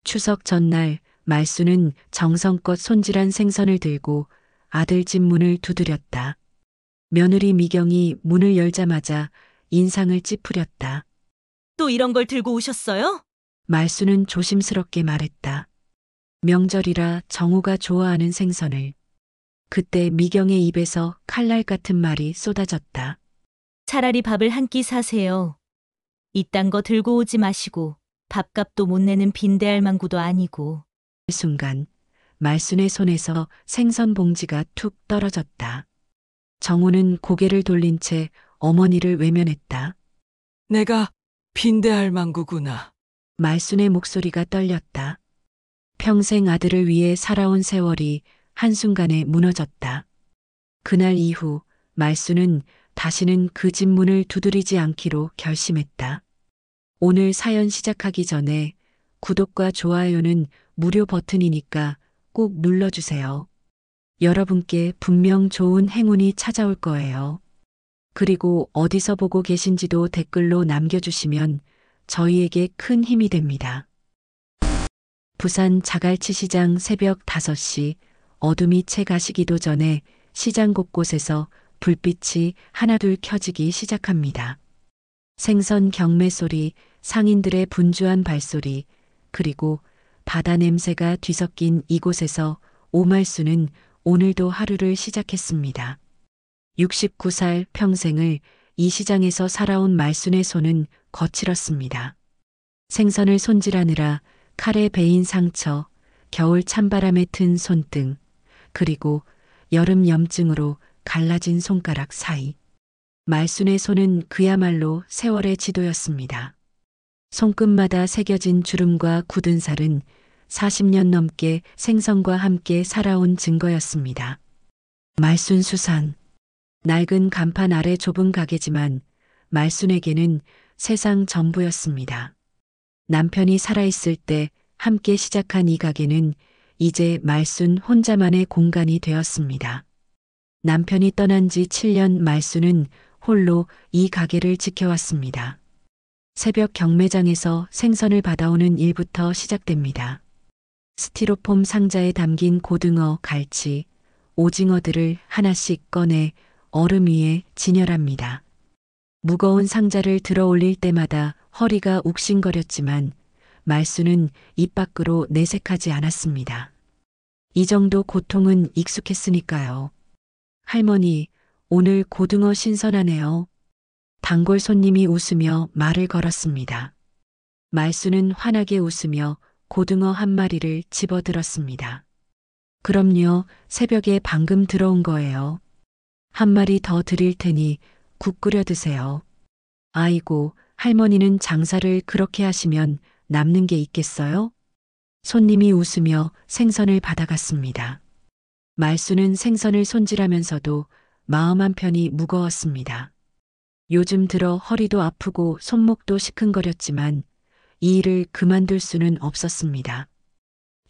추석 전날 말수는 정성껏 손질한 생선을 들고 아들 집 문을 두드렸다. 며느리 미경이 문을 열자마자 인상을 찌푸렸다. 또 이런 걸 들고 오셨어요? 말수는 조심스럽게 말했다. 명절이라 정우가 좋아하는 생선을. 그때 미경의 입에서 칼날 같은 말이 쏟아졌다. 차라리 밥을 한 끼 사세요. 이딴 거 들고 오지 마시고 밥값도 못 내는 빈대할망구도 아니고. 순간 말순의 손에서 생선 봉지가 툭 떨어졌다. 정우는 고개를 돌린 채 어머니를 외면했다. 내가 빈대할망구구나. 말순의 목소리가 떨렸다. 평생 아들을 위해 살아온 세월이 한순간에 무너졌다. 그날 이후 말순은 다시는 그 집 문을 두드리지 않기로 결심했다. 오늘 사연 시작하기 전에 구독과 좋아요는 무료 버튼이니까 꼭 눌러주세요. 여러분께 분명 좋은 행운이 찾아올 거예요. 그리고 어디서 보고 계신지도 댓글로 남겨주시면 저희에게 큰 힘이 됩니다. 부산 자갈치 시장 새벽 5시 어둠이 채 가시기도 전에 시장 곳곳에서 불빛이 하나둘 켜지기 시작합니다. 생선 경매 소리, 상인들의 분주한 발소리, 그리고 바다 냄새가 뒤섞인 이곳에서 오말수는 오늘도 하루를 시작했습니다. 69살 평생을 이 시장에서 살아온 말순의 손은 거칠었습니다. 생선을 손질하느라 칼에 베인 상처, 겨울 찬바람에 튼 손등, 그리고 여름 염증으로 갈라진 손가락 사이. 말순의 손은 그야말로 세월의 지도였습니다. 손끝마다 새겨진 주름과 굳은 살은 40년 넘게 생선과 함께 살아온 증거였습니다. 말순 수산. 낡은 간판 아래 좁은 가게지만 말순에게는 세상 전부였습니다. 남편이 살아있을 때 함께 시작한 이 가게는 이제 말순 혼자만의 공간이 되었습니다. 남편이 떠난 지 7년 말순은 홀로 이 가게를 지켜왔습니다. 새벽 경매장에서 생선을 받아오는 일부터 시작됩니다. 스티로폼 상자에 담긴 고등어, 갈치, 오징어들을 하나씩 꺼내 얼음 위에 진열합니다. 무거운 상자를 들어 올릴 때마다 허리가 욱신거렸지만 말수는 입 밖으로 내색하지 않았습니다. 이 정도 고통은 익숙했으니까요. 할머니, 오늘 고등어 신선하네요. 단골 손님이 웃으며 말을 걸었습니다. 말수는 환하게 웃으며 고등어 한 마리를 집어들었습니다. 그럼요, 새벽에 방금 들어온 거예요. 한 마리 더 드릴 테니 국 끓여 드세요. 아이고, 할머니는 장사를 그렇게 하시면 남는 게 있겠어요? 손님이 웃으며 생선을 받아갔습니다. 말수는 생선을 손질하면서도 마음 한편이 무거웠습니다. 요즘 들어 허리도 아프고 손목도 시큰거렸지만 이 일을 그만둘 수는 없었습니다.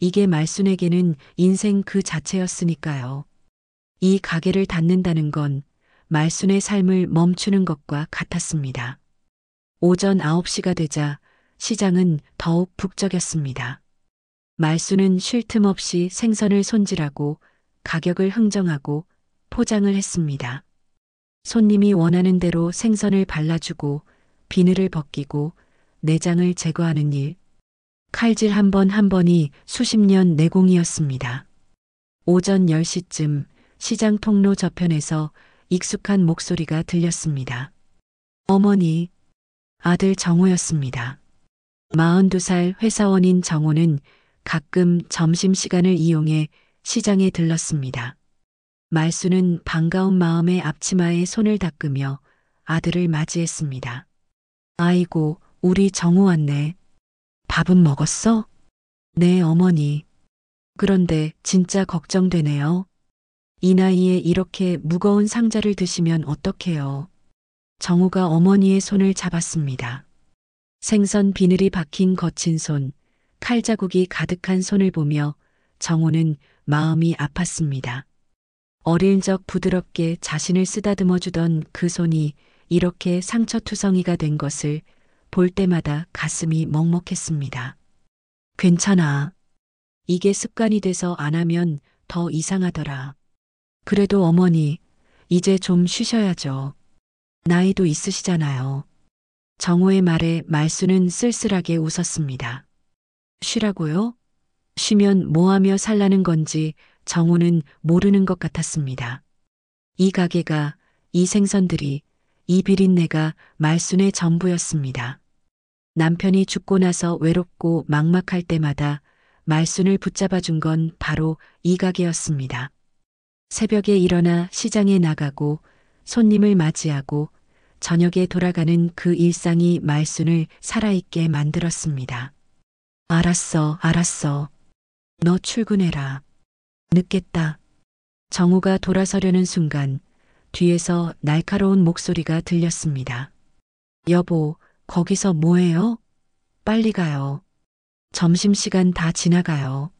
이게 말순에게는 인생 그 자체였으니까요. 이 가게를 닫는다는 건 말순의 삶을 멈추는 것과 같았습니다. 오전 9시가 되자 시장은 더욱 북적였습니다. 말순은 쉴 틈 없이 생선을 손질하고 가격을 흥정하고 포장을 했습니다. 손님이 원하는 대로 생선을 발라주고 비늘을 벗기고 내장을 제거하는 일. 칼질 한 번 한 번이 수십 년 내공이었습니다. 오전 10시쯤 시장 통로 저편에서 익숙한 목소리가 들렸습니다. 어머니, 아들 정우였습니다. 42살 회사원인 정우는 가끔 점심시간을 이용해 시장에 들렀습니다. 말수는 반가운 마음에 앞치마에 손을 닦으며 아들을 맞이했습니다. 아이고, 우리 정우 왔네. 밥은 먹었어? 네, 어머니. 그런데 진짜 걱정되네요. 이 나이에 이렇게 무거운 상자를 드시면 어떡해요. 정우가 어머니의 손을 잡았습니다. 생선 비늘이 박힌 거친 손, 칼자국이 가득한 손을 보며 정우는 마음이 아팠습니다. 어릴 적 부드럽게 자신을 쓰다듬어 주던 그 손이 이렇게 상처투성이가 된 것을 볼 때마다 가슴이 먹먹했습니다. 괜찮아. 이게 습관이 돼서 안 하면 더 이상하더라. 그래도 어머니, 이제 좀 쉬셔야죠. 나이도 있으시잖아요. 정호의 말에 말수는 쓸쓸하게 웃었습니다. 쉬라고요? 쉬면 뭐하며 살라는 건지 정호는 모르는 것 같았습니다. 이 가게가, 이 생선들이, 이 비린내가 말순의 전부였습니다. 남편이 죽고 나서 외롭고 막막할 때마다 말순을 붙잡아 준 건 바로 이 가게였습니다. 새벽에 일어나 시장에 나가고 손님을 맞이하고 저녁에 돌아가는 그 일상이 말순을 살아있게 만들었습니다. 알았어, 알았어. 너 출근해라. 늦겠다. 정우가 돌아서려는 순간 뒤에서 날카로운 목소리가 들렸습니다. 여보, 거기서 뭐해요? 빨리 가요. 점심시간 다 지나가요.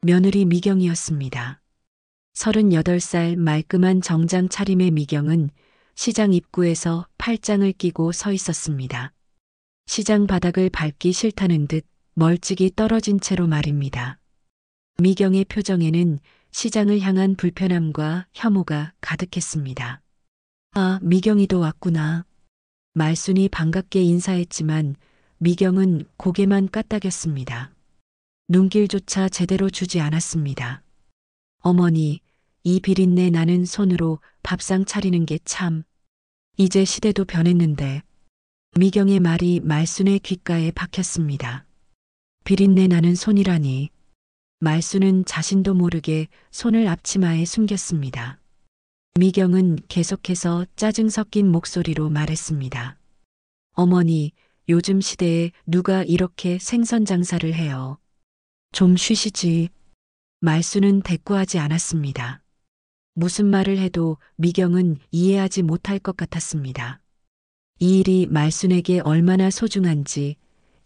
며느리 미경이었습니다. 38살 말끔한 정장 차림의 미경은 시장 입구에서 팔짱을 끼고 서 있었습니다. 시장 바닥을 밟기 싫다는 듯 멀찍이 떨어진 채로 말입니다. 미경의 표정에는 시장을 향한 불편함과 혐오가 가득했습니다. 아, 미경이도 왔구나. 말순이 반갑게 인사했지만 미경은 고개만 까딱였습니다. 눈길조차 제대로 주지 않았습니다. 어머니, 이 비린내 나는 손으로 밥상 차리는 게 참. 이제 시대도 변했는데. 미경의 말이 말순의 귓가에 박혔습니다. 비린내 나는 손이라니. 말순은 자신도 모르게 손을 앞치마에 숨겼습니다. 미경은 계속해서 짜증 섞인 목소리로 말했습니다. 어머니, 요즘 시대에 누가 이렇게 생선 장사를 해요. 좀 쉬시지. 말순은 대꾸하지 않았습니다. 무슨 말을 해도 미경은 이해하지 못할 것 같았습니다. 이 일이 말순에게 얼마나 소중한지,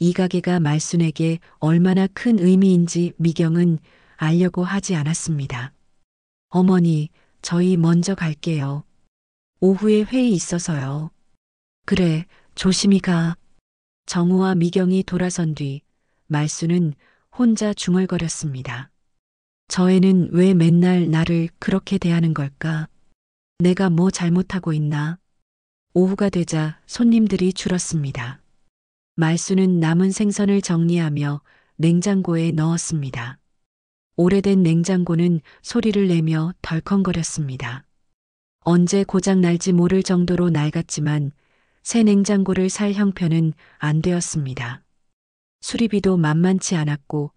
이 가게가 말순에게 얼마나 큰 의미인지 미경은 알려고 하지 않았습니다. 어머니, 저희 먼저 갈게요. 오후에 회의 있어서요. 그래, 조심히 가. 정우와 미경이 돌아선 뒤 말순은 혼자 중얼거렸습니다. 저 애는 왜 맨날 나를 그렇게 대하는 걸까? 내가 뭐 잘못하고 있나? 오후가 되자 손님들이 줄었습니다. 말순은 남은 생선을 정리하며 냉장고에 넣었습니다. 오래된 냉장고는 소리를 내며 덜컹거렸습니다. 언제 고장 날지 모를 정도로 낡았지만 새 냉장고를 살 형편은 안 되었습니다. 수리비도 만만치 않았고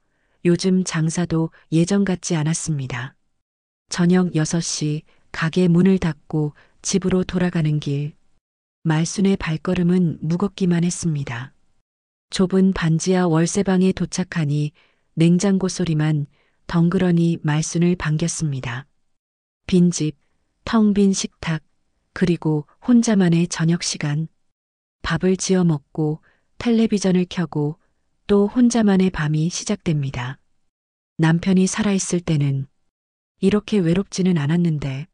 요즘 장사도 예전 같지 않았습니다. 저녁 6시 가게 문을 닫고 집으로 돌아가는 길. 말순의 발걸음은 무겁기만 했습니다. 좁은 반지하 월세방에 도착하니 냉장고 소리만 덩그러니 말순을 반겼습니다. 빈집, 텅 빈 식탁, 그리고 혼자만의 저녁 시간. 밥을 지어 먹고 텔레비전을 켜고 또 혼자만의 밤이 시작됩니다. 남편이 살아있을 때는 이렇게 외롭지는 않았는데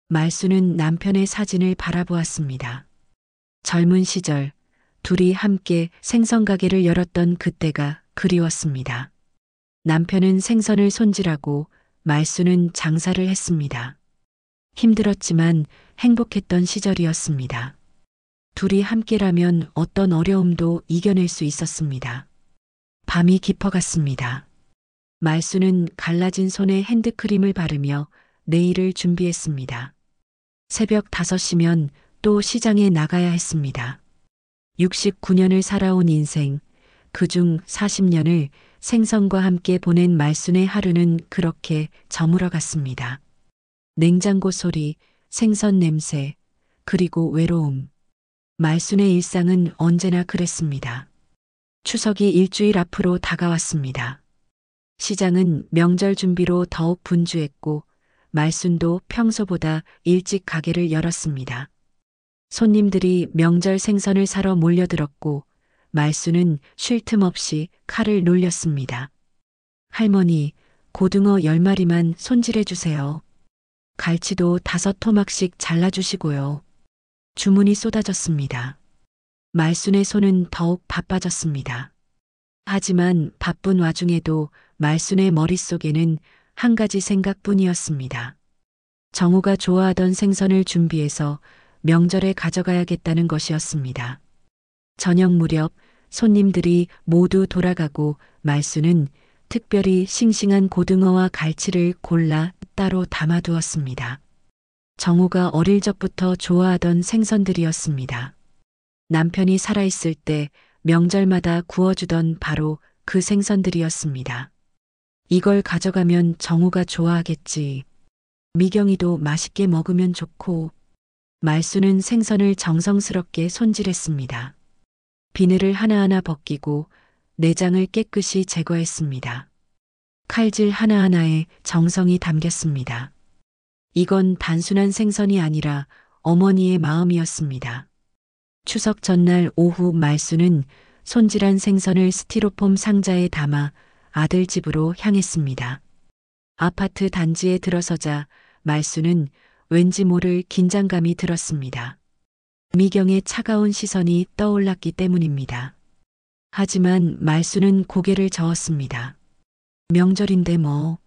말순은 남편의 사진을 바라보았습니다. 젊은 시절 둘이 함께 생선 가게를 열었던 그때가 그리웠습니다. 남편은 생선을 손질하고 말순은 장사를 했습니다. 힘들었지만 행복했던 시절이었습니다. 둘이 함께라면 어떤 어려움도 이겨낼 수 있었습니다. 밤이 깊어갔습니다. 말순은 갈라진 손에 핸드크림을 바르며 내일을 준비했습니다. 새벽 5시면 또 시장에 나가야 했습니다. 69년을 살아온 인생, 그중 40년을 생선과 함께 보낸 말순의 하루는 그렇게 저물어 갔습니다. 냉장고 소리, 생선 냄새, 그리고 외로움. 말순의 일상은 언제나 그랬습니다. 추석이 일주일 앞으로 다가왔습니다. 시장은 명절 준비로 더욱 분주했고 말순도 평소보다 일찍 가게를 열었습니다. 손님들이 명절 생선을 사러 몰려들었고 말순은 쉴 틈 없이 칼을 놀렸습니다. 할머니, 고등어 10마리만 손질해 주세요. 갈치도 5토막씩 잘라주시고요. 주문이 쏟아졌습니다. 말순의 손은 더욱 바빠졌습니다. 하지만 바쁜 와중에도 말순의 머릿속에는 한 가지 생각뿐이었습니다. 정우가 좋아하던 생선을 준비해서 명절에 가져가야겠다는 것이었습니다. 저녁 무렵 손님들이 모두 돌아가고 말순은 특별히 싱싱한 고등어와 갈치를 골라 따로 담아두었습니다. 정우가 어릴 적부터 좋아하던 생선들이었습니다. 남편이 살아있을 때 명절마다 구워주던 바로 그 생선들이었습니다. 이걸 가져가면 정우가 좋아하겠지. 미경이도 맛있게 먹으면 좋고. 말순은 생선을 정성스럽게 손질했습니다. 비늘을 하나하나 벗기고 내장을 깨끗이 제거했습니다. 칼질 하나하나에 정성이 담겼습니다. 이건 단순한 생선이 아니라 어머니의 마음이었습니다. 추석 전날 오후 말순은 손질한 생선을 스티로폼 상자에 담아 아들 집으로 향했습니다. 아파트 단지에 들어서자 말순은 왠지 모를 긴장감이 들었습니다. 미경의 차가운 시선이 떠올랐기 때문입니다. 하지만 말순은 고개를 저었습니다. 명절인데 뭐.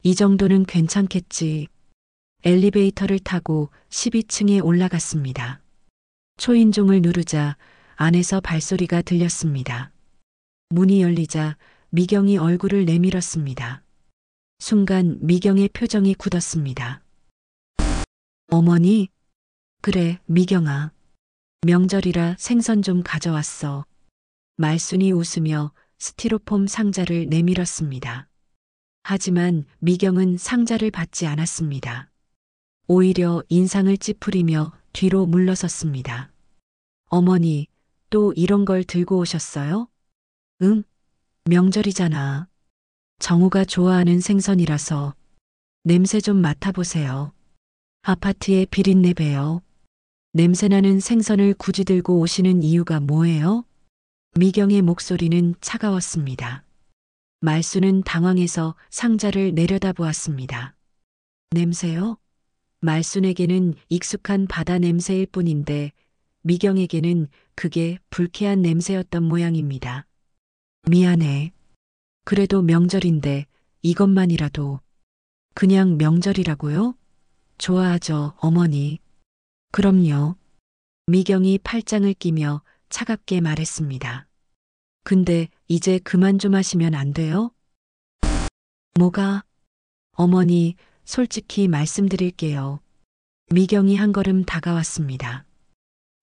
이 정도는 괜찮겠지. 엘리베이터를 타고 12층에 올라갔습니다. 초인종을 누르자 안에서 발소리가 들렸습니다. 문이 열리자 미경이 얼굴을 내밀었습니다. 순간 미경의 표정이 굳었습니다. 어머니? 그래, 미경아. 명절이라 생선 좀 가져왔어. 말순이 웃으며 스티로폼 상자를 내밀었습니다. 하지만 미경은 상자를 받지 않았습니다. 오히려 인상을 찌푸리며 뒤로 물러섰습니다. 어머니, 또 이런 걸 들고 오셨어요? 응? 명절이잖아. 정우가 좋아하는 생선이라서 냄새 좀 맡아보세요. 아파트에 비린내 배요. 냄새나는 생선을 굳이 들고 오시는 이유가 뭐예요? 미경의 목소리는 차가웠습니다. 말순은 당황해서 상자를 내려다보았습니다. 냄새요? 말순에게는 익숙한 바다 냄새일 뿐인데 미경에게는 그게 불쾌한 냄새였던 모양입니다. 미안해. 그래도 명절인데 이것만이라도. 그냥 명절이라고요? 좋아하죠, 어머니. 그럼요. 미경이 팔짱을 끼며 차갑게 말했습니다. 근데 이제 그만 좀 하시면 안 돼요? 뭐가? 어머니, 솔직히 말씀드릴게요. 미경이 한 걸음 다가왔습니다.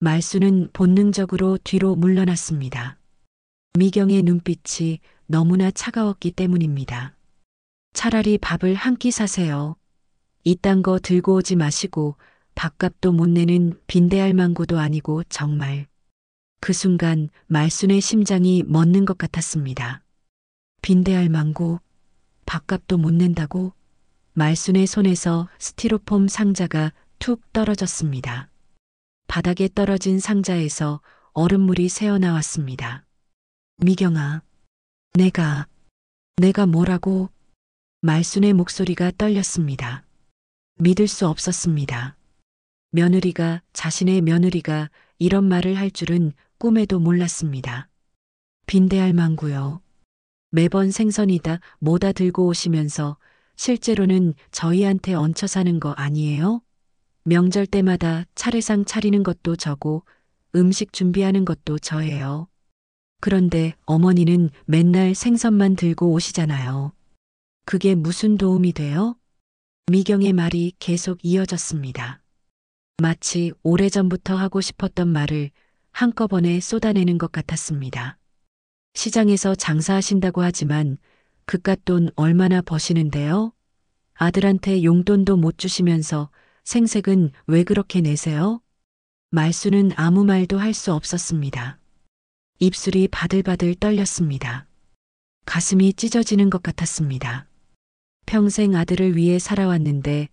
말순은 본능적으로 뒤로 물러났습니다. 미경의 눈빛이 너무나 차가웠기 때문입니다. 차라리 밥을 한 끼 사세요. 이딴 거 들고 오지 마시고 밥값도 못 내는 빈대할망구도 아니고 정말. 그 순간 말순의 심장이 멎는 것 같았습니다. 빈대할망구, 밥값도 못 낸다고? 말순의 손에서 스티로폼 상자가 툭 떨어졌습니다. 바닥에 떨어진 상자에서 얼음물이 새어나왔습니다. 미경아, 내가 뭐라고? 말순의 목소리가 떨렸습니다. 믿을 수 없었습니다. 자신의 며느리가 이런 말을 할 줄은 꿈에도 몰랐습니다. 빈대할망구요. 매번 생선이다 뭐다 들고 오시면서 실제로는 저희한테 얹혀 사는 거 아니에요? 명절 때마다 차례상 차리는 것도 저고 음식 준비하는 것도 저예요. 그런데 어머니는 맨날 생선만 들고 오시잖아요. 그게 무슨 도움이 돼요? 미경의 말이 계속 이어졌습니다. 마치 오래전부터 하고 싶었던 말을 한꺼번에 쏟아내는 것 같았습니다. 시장에서 장사하신다고 하지만 그깟 돈 얼마나 버시는데요? 아들한테 용돈도 못 주시면서 생색은 왜 그렇게 내세요? 말순은 아무 말도 할 수 없었습니다. 입술이 바들바들 떨렸습니다. 가슴이 찢어지는 것 같았습니다. 평생 아들을 위해 살아왔는데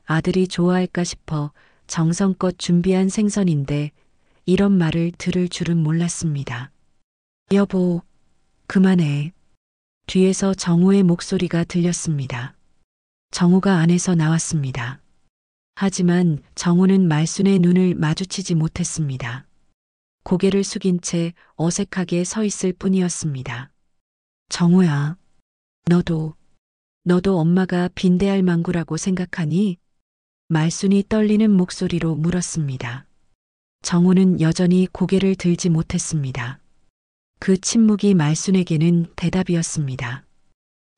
아들이 좋아할까 싶어 정성껏 준비한 생선인데 이런 말을 들을 줄은 몰랐습니다. 여보, 그만해. 뒤에서 정우의 목소리가 들렸습니다. 정우가 안에서 나왔습니다. 하지만 정우는 말순의 눈을 마주치지 못했습니다. 고개를 숙인 채 어색하게 서 있을 뿐이었습니다. 정우야, 너도 엄마가 빈대할 망구라고 생각하니? 말순이 떨리는 목소리로 물었습니다. 정우는 여전히 고개를 들지 못했습니다. 그 침묵이 말순에게는 대답이었습니다.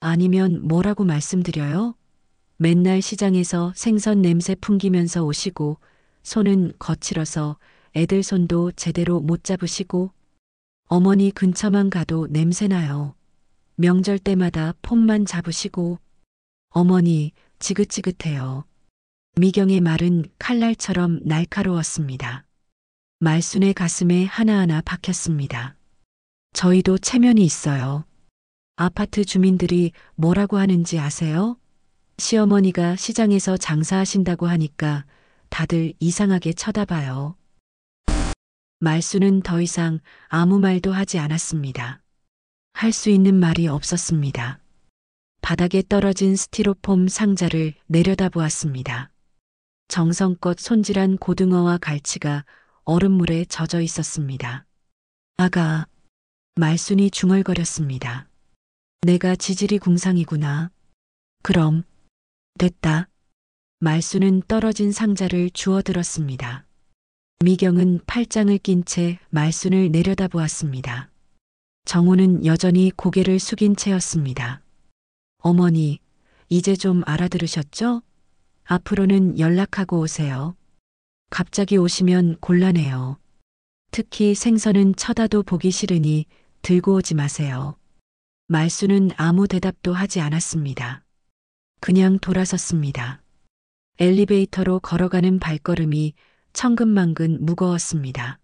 아니면 뭐라고 말씀드려요? 맨날 시장에서 생선 냄새 풍기면서 오시고 손은 거칠어서 애들 손도 제대로 못 잡으시고 어머니 근처만 가도 냄새나요. 명절 때마다 폼만 잡으시고 어머니 지긋지긋해요. 미경의 말은 칼날처럼 날카로웠습니다. 말순의 가슴에 하나하나 박혔습니다. 저희도 체면이 있어요. 아파트 주민들이 뭐라고 하는지 아세요? 시어머니가 시장에서 장사하신다고 하니까 다들 이상하게 쳐다봐요. 말순은 더 이상 아무 말도 하지 않았습니다. 할 수 있는 말이 없었습니다. 바닥에 떨어진 스티로폼 상자를 내려다보았습니다. 정성껏 손질한 고등어와 갈치가 얼음물에 젖어 있었습니다. 아가, 말순이 중얼거렸습니다. 내가 지질이 궁상이구나. 그럼, 됐다. 말순은 떨어진 상자를 주워들었습니다. 미경은 팔짱을 낀 채 말순을 내려다보았습니다. 정우는 여전히 고개를 숙인 채였습니다. 어머니, 이제 좀 알아들으셨죠? 앞으로는 연락하고 오세요. 갑자기 오시면 곤란해요. 특히 생선은 쳐다도 보기 싫으니 들고 오지 마세요. 말순은 아무 대답도 하지 않았습니다. 그냥 돌아섰습니다. 엘리베이터로 걸어가는 발걸음이 천근만근 무거웠습니다.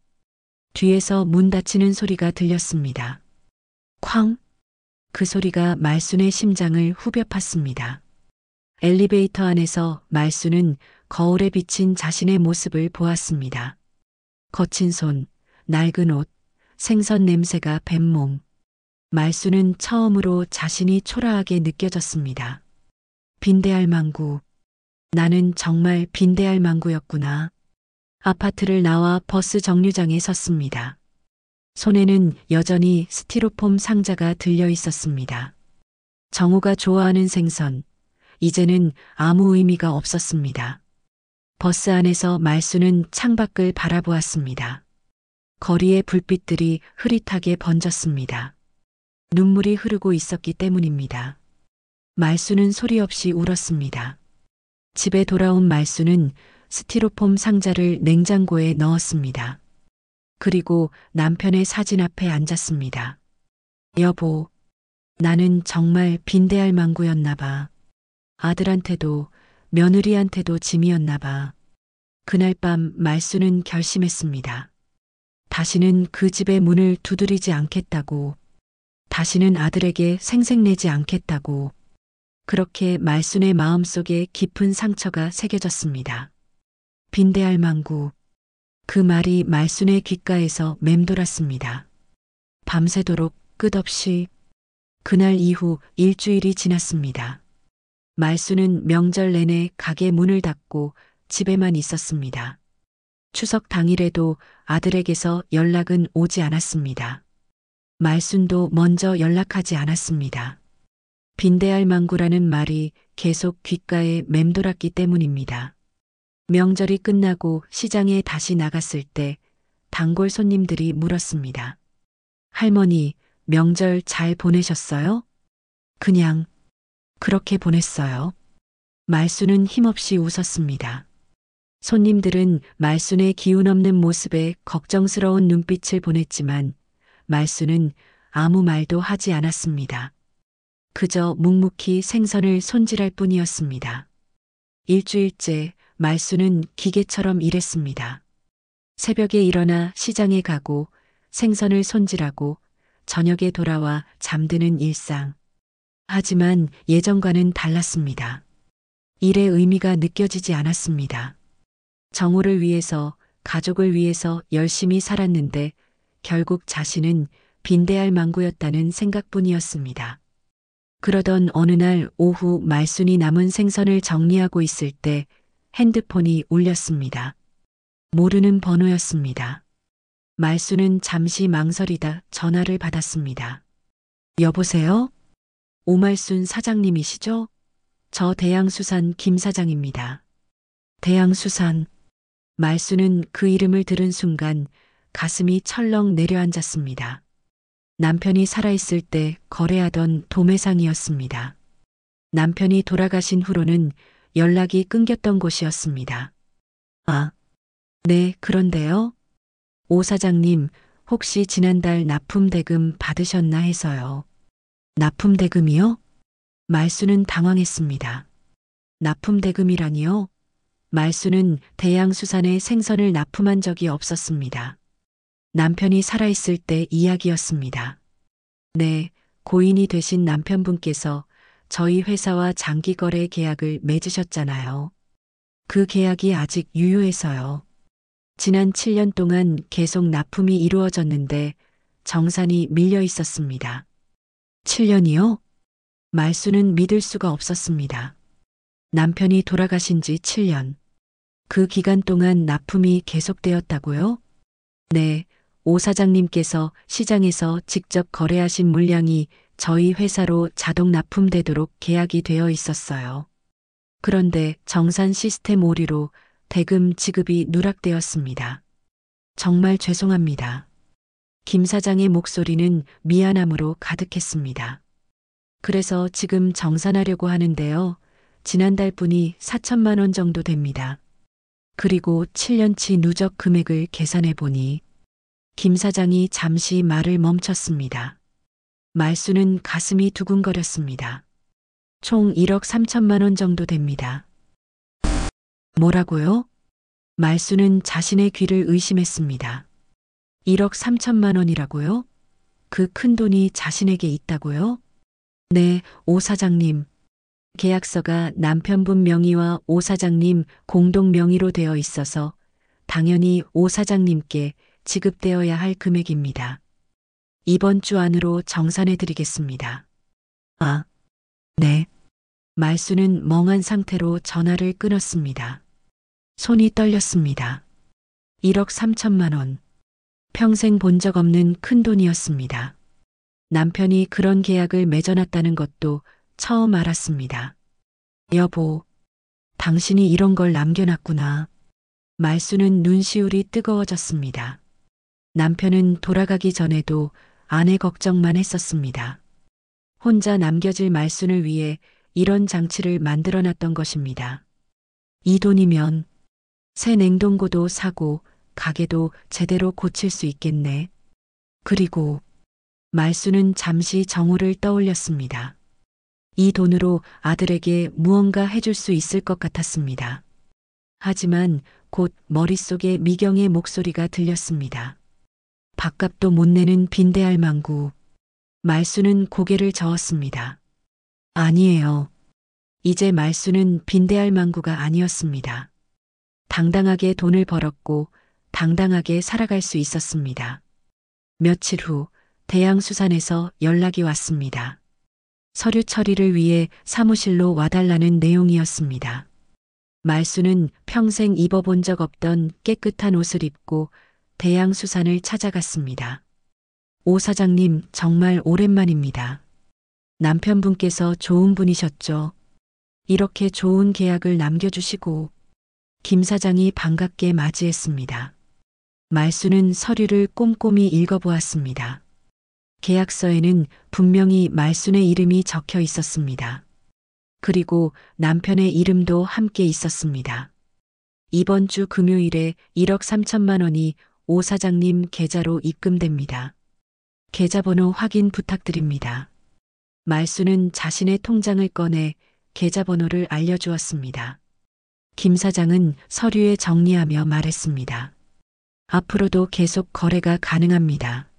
뒤에서 문 닫히는 소리가 들렸습니다. 쾅! 그 소리가 말순의 심장을 후벼 팠습니다. 엘리베이터 안에서 말순은 거울에 비친 자신의 모습을 보았습니다. 거친 손, 낡은 옷, 생선 냄새가 밴 몸. 말순은 처음으로 자신이 초라하게 느껴졌습니다. 빈대할 망구. 나는 정말 빈대할 망구였구나. 아파트를 나와 버스 정류장에 섰습니다. 손에는 여전히 스티로폼 상자가 들려 있었습니다. 정우가 좋아하는 생선. 이제는 아무 의미가 없었습니다. 버스 안에서 말순은 창밖을 바라보았습니다. 거리의 불빛들이 흐릿하게 번졌습니다. 눈물이 흐르고 있었기 때문입니다. 말순은 소리 없이 울었습니다. 집에 돌아온 말순은 스티로폼 상자를 냉장고에 넣었습니다. 그리고 남편의 사진 앞에 앉았습니다. 여보, 나는 정말 빈대할 망구였나 봐. 아들한테도 며느리한테도 짐이었나 봐. 그날 밤 말순은 결심했습니다. 다시는 그 집의 문을 두드리지 않겠다고. 다시는 아들에게 생색내지 않겠다고. 그렇게 말순의 마음속에 깊은 상처가 새겨졌습니다. 빈대할 망구. 그 말이 말순의 귓가에서 맴돌았습니다. 밤새도록 끝없이. 그날 이후 일주일이 지났습니다. 말순은 명절 내내 가게 문을 닫고 집에만 있었습니다. 추석 당일에도 아들에게서 연락은 오지 않았습니다. 말순도 먼저 연락하지 않았습니다. 빈대할 망구라는 말이 계속 귓가에 맴돌았기 때문입니다. 명절이 끝나고 시장에 다시 나갔을 때 단골 손님들이 물었습니다. 할머니, 명절 잘 보내셨어요? 그냥 그렇게 보냈어요. 말순은 힘없이 웃었습니다. 손님들은 말순의 기운 없는 모습에 걱정스러운 눈빛을 보냈지만 말순은 아무 말도 하지 않았습니다. 그저 묵묵히 생선을 손질할 뿐이었습니다. 일주일째 말순은 기계처럼 일했습니다. 새벽에 일어나 시장에 가고 생선을 손질하고 저녁에 돌아와 잠드는 일상. 하지만 예전과는 달랐습니다. 일의 의미가 느껴지지 않았습니다. 정우를 위해서, 가족을 위해서 열심히 살았는데 결국 자신은 빈대할 망구였다는 생각뿐이었습니다. 그러던 어느 날 오후 말순이 남은 생선을 정리하고 있을 때 핸드폰이 울렸습니다. 모르는 번호였습니다. 말순은 잠시 망설이다 전화를 받았습니다. 여보세요? 오말순 사장님이시죠? 저 대양수산 김 사장입니다. 대양수산. 말순은 그 이름을 들은 순간 가슴이 철렁 내려앉았습니다. 남편이 살아있을 때 거래하던 도매상이었습니다. 남편이 돌아가신 후로는 연락이 끊겼던 곳이었습니다. 아, 네, 그런데요. 오 사장님, 혹시 지난달 납품대금 받으셨나 해서요. 납품대금이요? 말수는 당황했습니다. 납품대금이라니요? 말수는 대양수산에 생선을 납품한 적이 없었습니다. 남편이 살아있을 때 이야기였습니다. 네, 고인이 되신 남편분께서 저희 회사와 장기거래 계약을 맺으셨잖아요. 그 계약이 아직 유효해서요. 지난 7년 동안 계속 납품이 이루어졌는데 정산이 밀려 있었습니다. 7년이요? 말수는 믿을 수가 없었습니다. 남편이 돌아가신 지 7년. 그 기간 동안 납품이 계속되었다고요? 네, 오 사장님께서 시장에서 직접 거래하신 물량이 저희 회사로 자동 납품되도록 계약이 되어 있었어요. 그런데 정산 시스템 오류로 대금 지급이 누락되었습니다. 정말 죄송합니다. 김 사장의 목소리는 미안함으로 가득했습니다. 그래서 지금 정산하려고 하는데요. 지난달 분이 4천만 원 정도 됩니다. 그리고 7년치 누적 금액을 계산해 보니 김 사장이 잠시 말을 멈췄습니다. 말수는 가슴이 두근거렸습니다. 총 1억 3천만 원 정도 됩니다. 뭐라고요? 말수는 자신의 귀를 의심했습니다. 1억 3천만 원이라고요? 그 큰 돈이 자신에게 있다고요? 네, 오 사장님. 계약서가 남편분 명의와 오 사장님 공동 명의로 되어 있어서 당연히 오 사장님께 지급되어야 할 금액입니다. 이번 주 안으로 정산해 드리겠습니다. 아, 네. 말수는 멍한 상태로 전화를 끊었습니다. 손이 떨렸습니다. 1억 3천만 원. 평생 본 적 없는 큰 돈이었습니다. 남편이 그런 계약을 맺어놨다는 것도 처음 알았습니다. 여보, 당신이 이런 걸 남겨놨구나. 말수는 눈시울이 뜨거워졌습니다. 남편은 돌아가기 전에도 아내 걱정만 했었습니다. 혼자 남겨질 말순을 위해 이런 장치를 만들어놨던 것입니다. 이 돈이면 새 냉동고도 사고 가게도 제대로 고칠 수 있겠네. 그리고 말수는 잠시 정우를 떠올렸습니다. 이 돈으로 아들에게 무언가 해줄 수 있을 것 같았습니다. 하지만 곧 머릿속에 미경의 목소리가 들렸습니다. 밥값도 못 내는 빈대할망구. 말수는 고개를 저었습니다. 아니에요. 이제 말수는 빈대할망구가 아니었습니다. 당당하게 돈을 벌었고 당당하게 살아갈 수 있었습니다. 며칠 후 대양수산에서 연락이 왔습니다. 서류 처리를 위해 사무실로 와달라는 내용이었습니다. 말수는 평생 입어본 적 없던 깨끗한 옷을 입고 대양수산을 찾아갔습니다. 오 사장님, 정말 오랜만입니다. 남편분께서 좋은 분이셨죠. 이렇게 좋은 계약을 남겨주시고 김 사장이 반갑게 맞이했습니다. 말수는 서류를 꼼꼼히 읽어보았습니다. 계약서에는 분명히 말순의 이름이 적혀 있었습니다. 그리고 남편의 이름도 함께 있었습니다. 이번 주 금요일에 1억 3천만 원이 오 사장님 계좌로 입금됩니다. 계좌번호 확인 부탁드립니다. 말수는 자신의 통장을 꺼내 계좌번호를 알려주었습니다. 김 사장은 서류에 정리하며 말했습니다. 앞으로도 계속 거래가 가능합니다.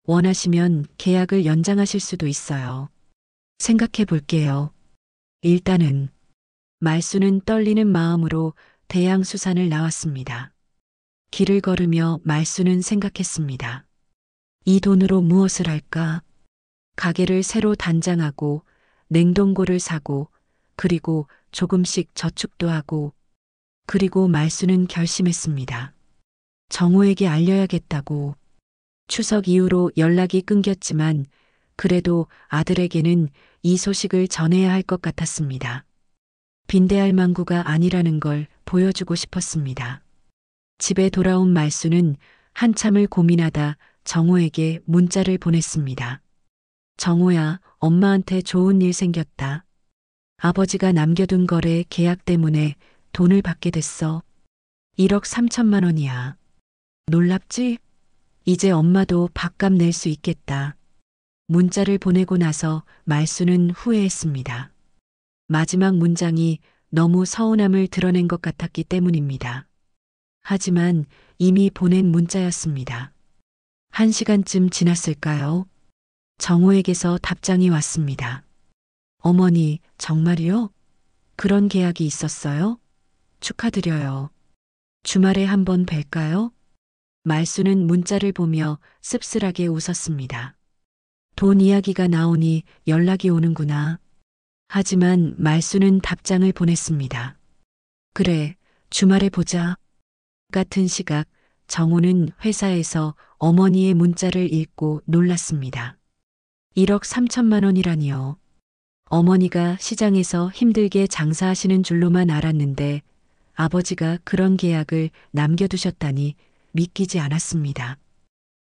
원하시면 계약을 연장하실 수도 있어요. 생각해 볼게요. 일단은 말수는 떨리는 마음으로 대양수산을 나왔습니다. 길을 걸으며 말수는 생각했습니다. 이 돈으로 무엇을 할까? 가게를 새로 단장하고 냉동고를 사고 그리고 조금씩 저축도 하고 그리고 말수는 결심했습니다. 정우에게 알려야겠다고. 추석 이후로 연락이 끊겼지만 그래도 아들에게는 이 소식을 전해야 할 것 같았습니다. 빈대할 망구가 아니라는 걸 보여주고 싶었습니다. 집에 돌아온 말수는 한참을 고민하다 정호에게 문자를 보냈습니다. 정호야, 엄마한테 좋은 일 생겼다. 아버지가 남겨둔 거래 계약 때문에 돈을 받게 됐어. 1억 3천만 원이야. 놀랍지? 이제 엄마도 밥값 낼 수 있겠다. 문자를 보내고 나서 말수는 후회했습니다. 마지막 문장이 너무 서운함을 드러낸 것 같았기 때문입니다. 하지만 이미 보낸 문자였습니다. 1시간쯤 지났을까요? 정호에게서 답장이 왔습니다. 어머니, 정말이요? 그런 계약이 있었어요? 축하드려요. 주말에 한번 뵐까요? 말수는 문자를 보며 씁쓸하게 웃었습니다. 돈 이야기가 나오니 연락이 오는구나. 하지만 말수는 답장을 보냈습니다. 그래, 주말에 보자. 같은 시각 정호는 회사에서 어머니의 문자를 읽고 놀랐습니다. 1억 3천만 원이라니요. 어머니가 시장에서 힘들게 장사하시는 줄로만 알았는데 아버지가 그런 계약을 남겨두셨다니 믿기지 않았습니다.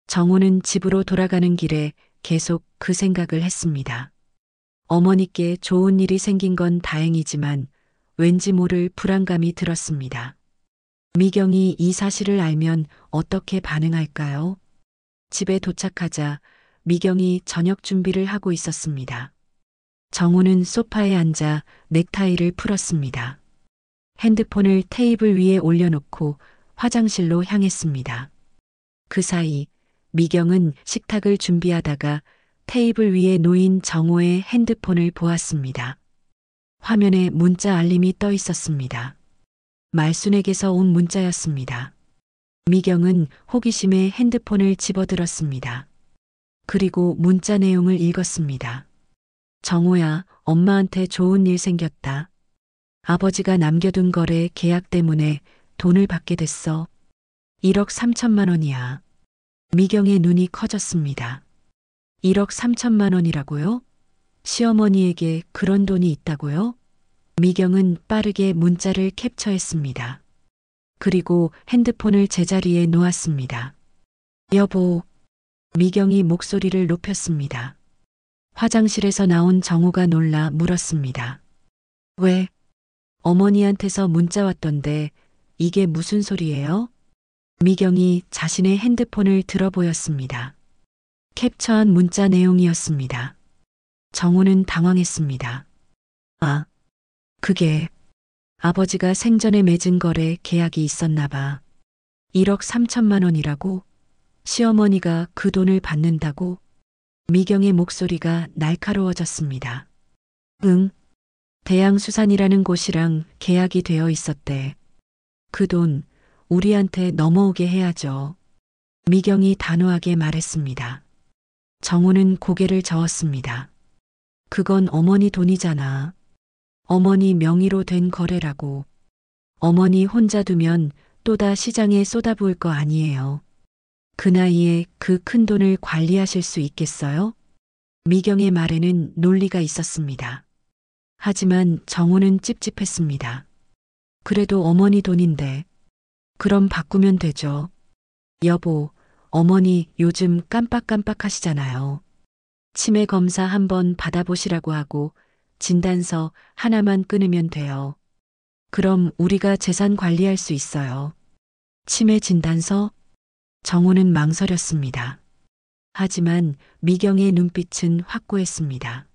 정호는 집으로 돌아가는 길에 계속 그 생각을 했습니다. 어머니께 좋은 일이 생긴 건 다행이지만 왠지 모를 불안감이 들었습니다. 미경이 이 사실을 알면 어떻게 반응할까요? 집에 도착하자 미경이 저녁 준비를 하고 있었습니다. 정호는 소파에 앉아 넥타이를 풀었습니다. 핸드폰을 테이블 위에 올려놓고 화장실로 향했습니다. 그 사이 미경은 식탁을 준비하다가 테이블 위에 놓인 정호의 핸드폰을 보았습니다. 화면에 문자 알림이 떠 있었습니다. 말순에게서 온 문자였습니다. 미경은 호기심에 핸드폰을 집어들었습니다. 그리고 문자 내용을 읽었습니다. 정호야, 엄마한테 좋은 일 생겼다. 아버지가 남겨둔 거래 계약 때문에 돈을 받게 됐어. 1억 3천만 원이야. 미경의 눈이 커졌습니다. 1억 3천만 원이라고요? 시어머니에게 그런 돈이 있다고요? 미경은 빠르게 문자를 캡처했습니다. 그리고 핸드폰을 제자리에 놓았습니다. 여보, 미경이 목소리를 높였습니다. 화장실에서 나온 정호가 놀라 물었습니다. 왜? 어머니한테서 문자 왔던데 이게 무슨 소리예요? 미경이 자신의 핸드폰을 들어 보였습니다. 캡처한 문자 내용이었습니다. 정호는 당황했습니다. 아, 그게 아버지가 생전에 맺은 거래 계약이 있었나 봐. 1억 3천만 원이라고? 시어머니가 그 돈을 받는다고? 미경의 목소리가 날카로워졌습니다. 응. 대양수산이라는 곳이랑 계약이 되어 있었대. 그 돈 우리한테 넘어오게 해야죠. 미경이 단호하게 말했습니다. 정호는 고개를 저었습니다. 그건 어머니 돈이잖아. 어머니 명의로 된 거래라고. 어머니 혼자 두면 또다 시장에 쏟아부을 거 아니에요. 그 나이에 그 큰 돈을 관리하실 수 있겠어요? 미경의 말에는 논리가 있었습니다. 하지만 정호는 찝찝했습니다. 그래도 어머니 돈인데. 그럼 바꾸면 되죠. 여보, 어머니 요즘 깜빡깜빡 하시잖아요. 치매 검사 한번 받아보시라고 하고 진단서 하나만 끊으면 돼요. 그럼 우리가 재산 관리할 수 있어요. 치매 진단서? 정호는 망설였습니다. 하지만 미경의 눈빛은 확고했습니다.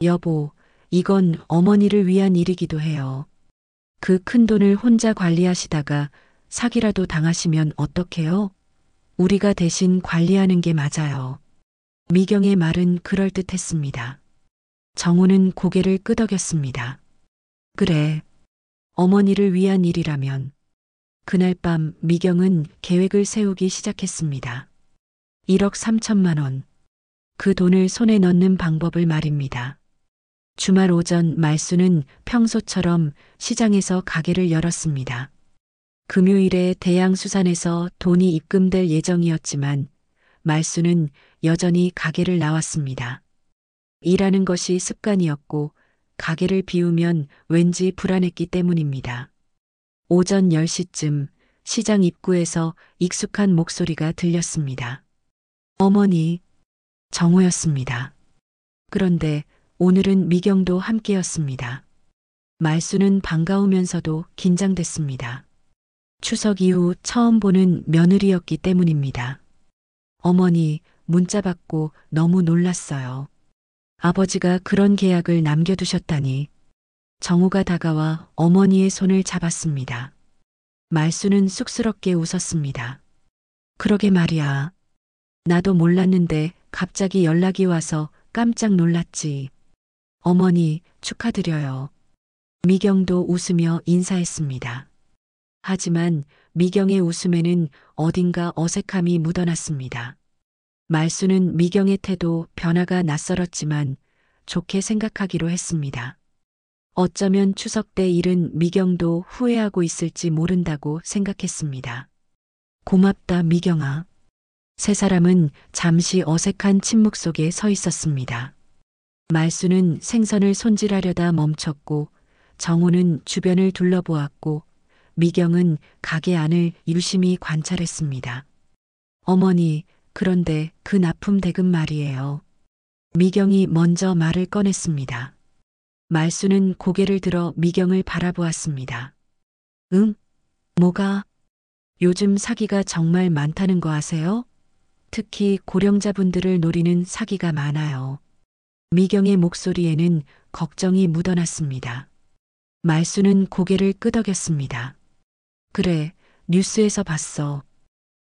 여보, 이건 어머니를 위한 일이기도 해요. 그 큰 돈을 혼자 관리하시다가 사기라도 당하시면 어떡해요? 우리가 대신 관리하는 게 맞아요. 미경의 말은 그럴듯했습니다. 정호는 고개를 끄덕였습니다. 그래, 어머니를 위한 일이라면. 그날 밤 미경은 계획을 세우기 시작했습니다. 1억 3천만 원. 그 돈을 손에 넣는 방법을 말입니다. 주말 오전 말수는 평소처럼 시장에서 가게를 열었습니다. 금요일에 대양수산에서 돈이 입금될 예정이었지만 말수는 여전히 가게를 나왔습니다. 일하는 것이 습관이었고 가게를 비우면 왠지 불안했기 때문입니다. 오전 10시쯤 시장 입구에서 익숙한 목소리가 들렸습니다. 어머니, 정호였습니다. 그런데 오늘은 미경도 함께였습니다. 말수는 반가우면서도 긴장됐습니다. 추석 이후 처음 보는 며느리였기 때문입니다. 어머니, 문자 받고 너무 놀랐어요. 아버지가 그런 계약을 남겨두셨다니. 정우가 다가와 어머니의 손을 잡았습니다. 말수는 쑥스럽게 웃었습니다. 그러게 말이야. 나도 몰랐는데 갑자기 연락이 와서 깜짝 놀랐지. 어머니, 축하드려요. 미경도 웃으며 인사했습니다. 하지만 미경의 웃음에는 어딘가 어색함이 묻어났습니다. 말수는 미경의 태도 변화가 낯설었지만 좋게 생각하기로 했습니다. 어쩌면 추석 때 일은 미경도 후회하고 있을지 모른다고 생각했습니다. 고맙다, 미경아. 세 사람은 잠시 어색한 침묵 속에 서 있었습니다. 말수는 생선을 손질하려다 멈췄고 정우는 주변을 둘러보았고 미경은 가게 안을 유심히 관찰했습니다. 어머니, 그런데 그 납품 대금 말이에요. 미경이 먼저 말을 꺼냈습니다. 말수는 고개를 들어 미경을 바라보았습니다. 응? 뭐가? 요즘 사기가 정말 많다는 거 아세요? 특히 고령자분들을 노리는 사기가 많아요. 미경의 목소리에는 걱정이 묻어났습니다. 말수는 고개를 끄덕였습니다. 그래, 뉴스에서 봤어.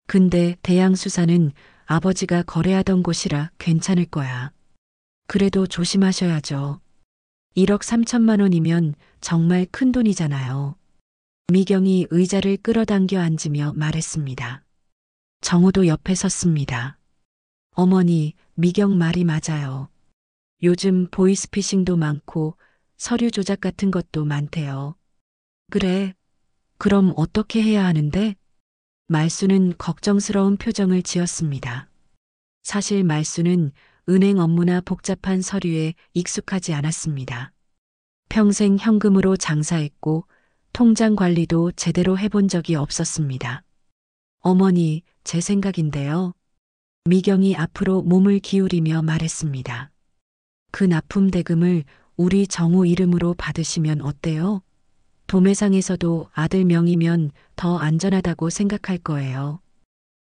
근데 대양수산은 아버지가 거래하던 곳이라 괜찮을 거야. 그래도 조심하셔야죠. 1억 3천만 원이면 정말 큰 돈이잖아요. 미경이 의자를 끌어당겨 앉으며 말했습니다. 정우도 옆에 섰습니다. 어머니, 미경 말이 맞아요. 요즘 보이스피싱도 많고 서류 조작 같은 것도 많대요. 그래, 그럼 어떻게 해야 하는데? 말수는 걱정스러운 표정을 지었습니다. 사실 말수는 은행 업무나 복잡한 서류에 익숙하지 않았습니다. 평생 현금으로 장사했고 통장 관리도 제대로 해본 적이 없었습니다. 어머니, 제 생각인데요. 미경이 앞으로 몸을 기울이며 말했습니다. 그 납품 대금을 우리 정우 이름으로 받으시면 어때요? 도매상에서도 아들 명의면 더 안전하다고 생각할 거예요.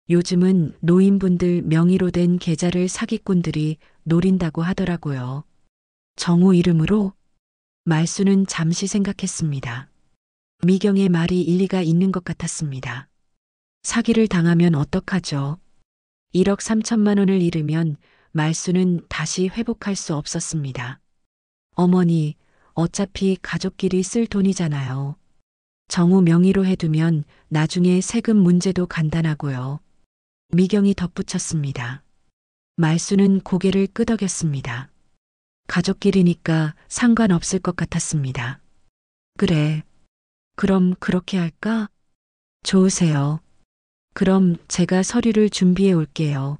요즘은 노인분들 명의로 된 계좌를 사기꾼들이 노린다고 하더라고요. 정우 이름으로? 말수는 잠시 생각했습니다. 미경의 말이 일리가 있는 것 같았습니다. 사기를 당하면 어떡하죠? 1억 3천만 원을 잃으면 말수는 다시 회복할 수 없었습니다. 어머니, 어차피 가족끼리 쓸 돈이잖아요. 정우 명의로 해두면 나중에 세금 문제도 간단하고요. 미경이 덧붙였습니다. 말수는 고개를 끄덕였습니다. 가족끼리니까 상관없을 것 같았습니다. 그래. 그럼 그렇게 할까? 좋으세요. 그럼 제가 서류를 준비해 올게요.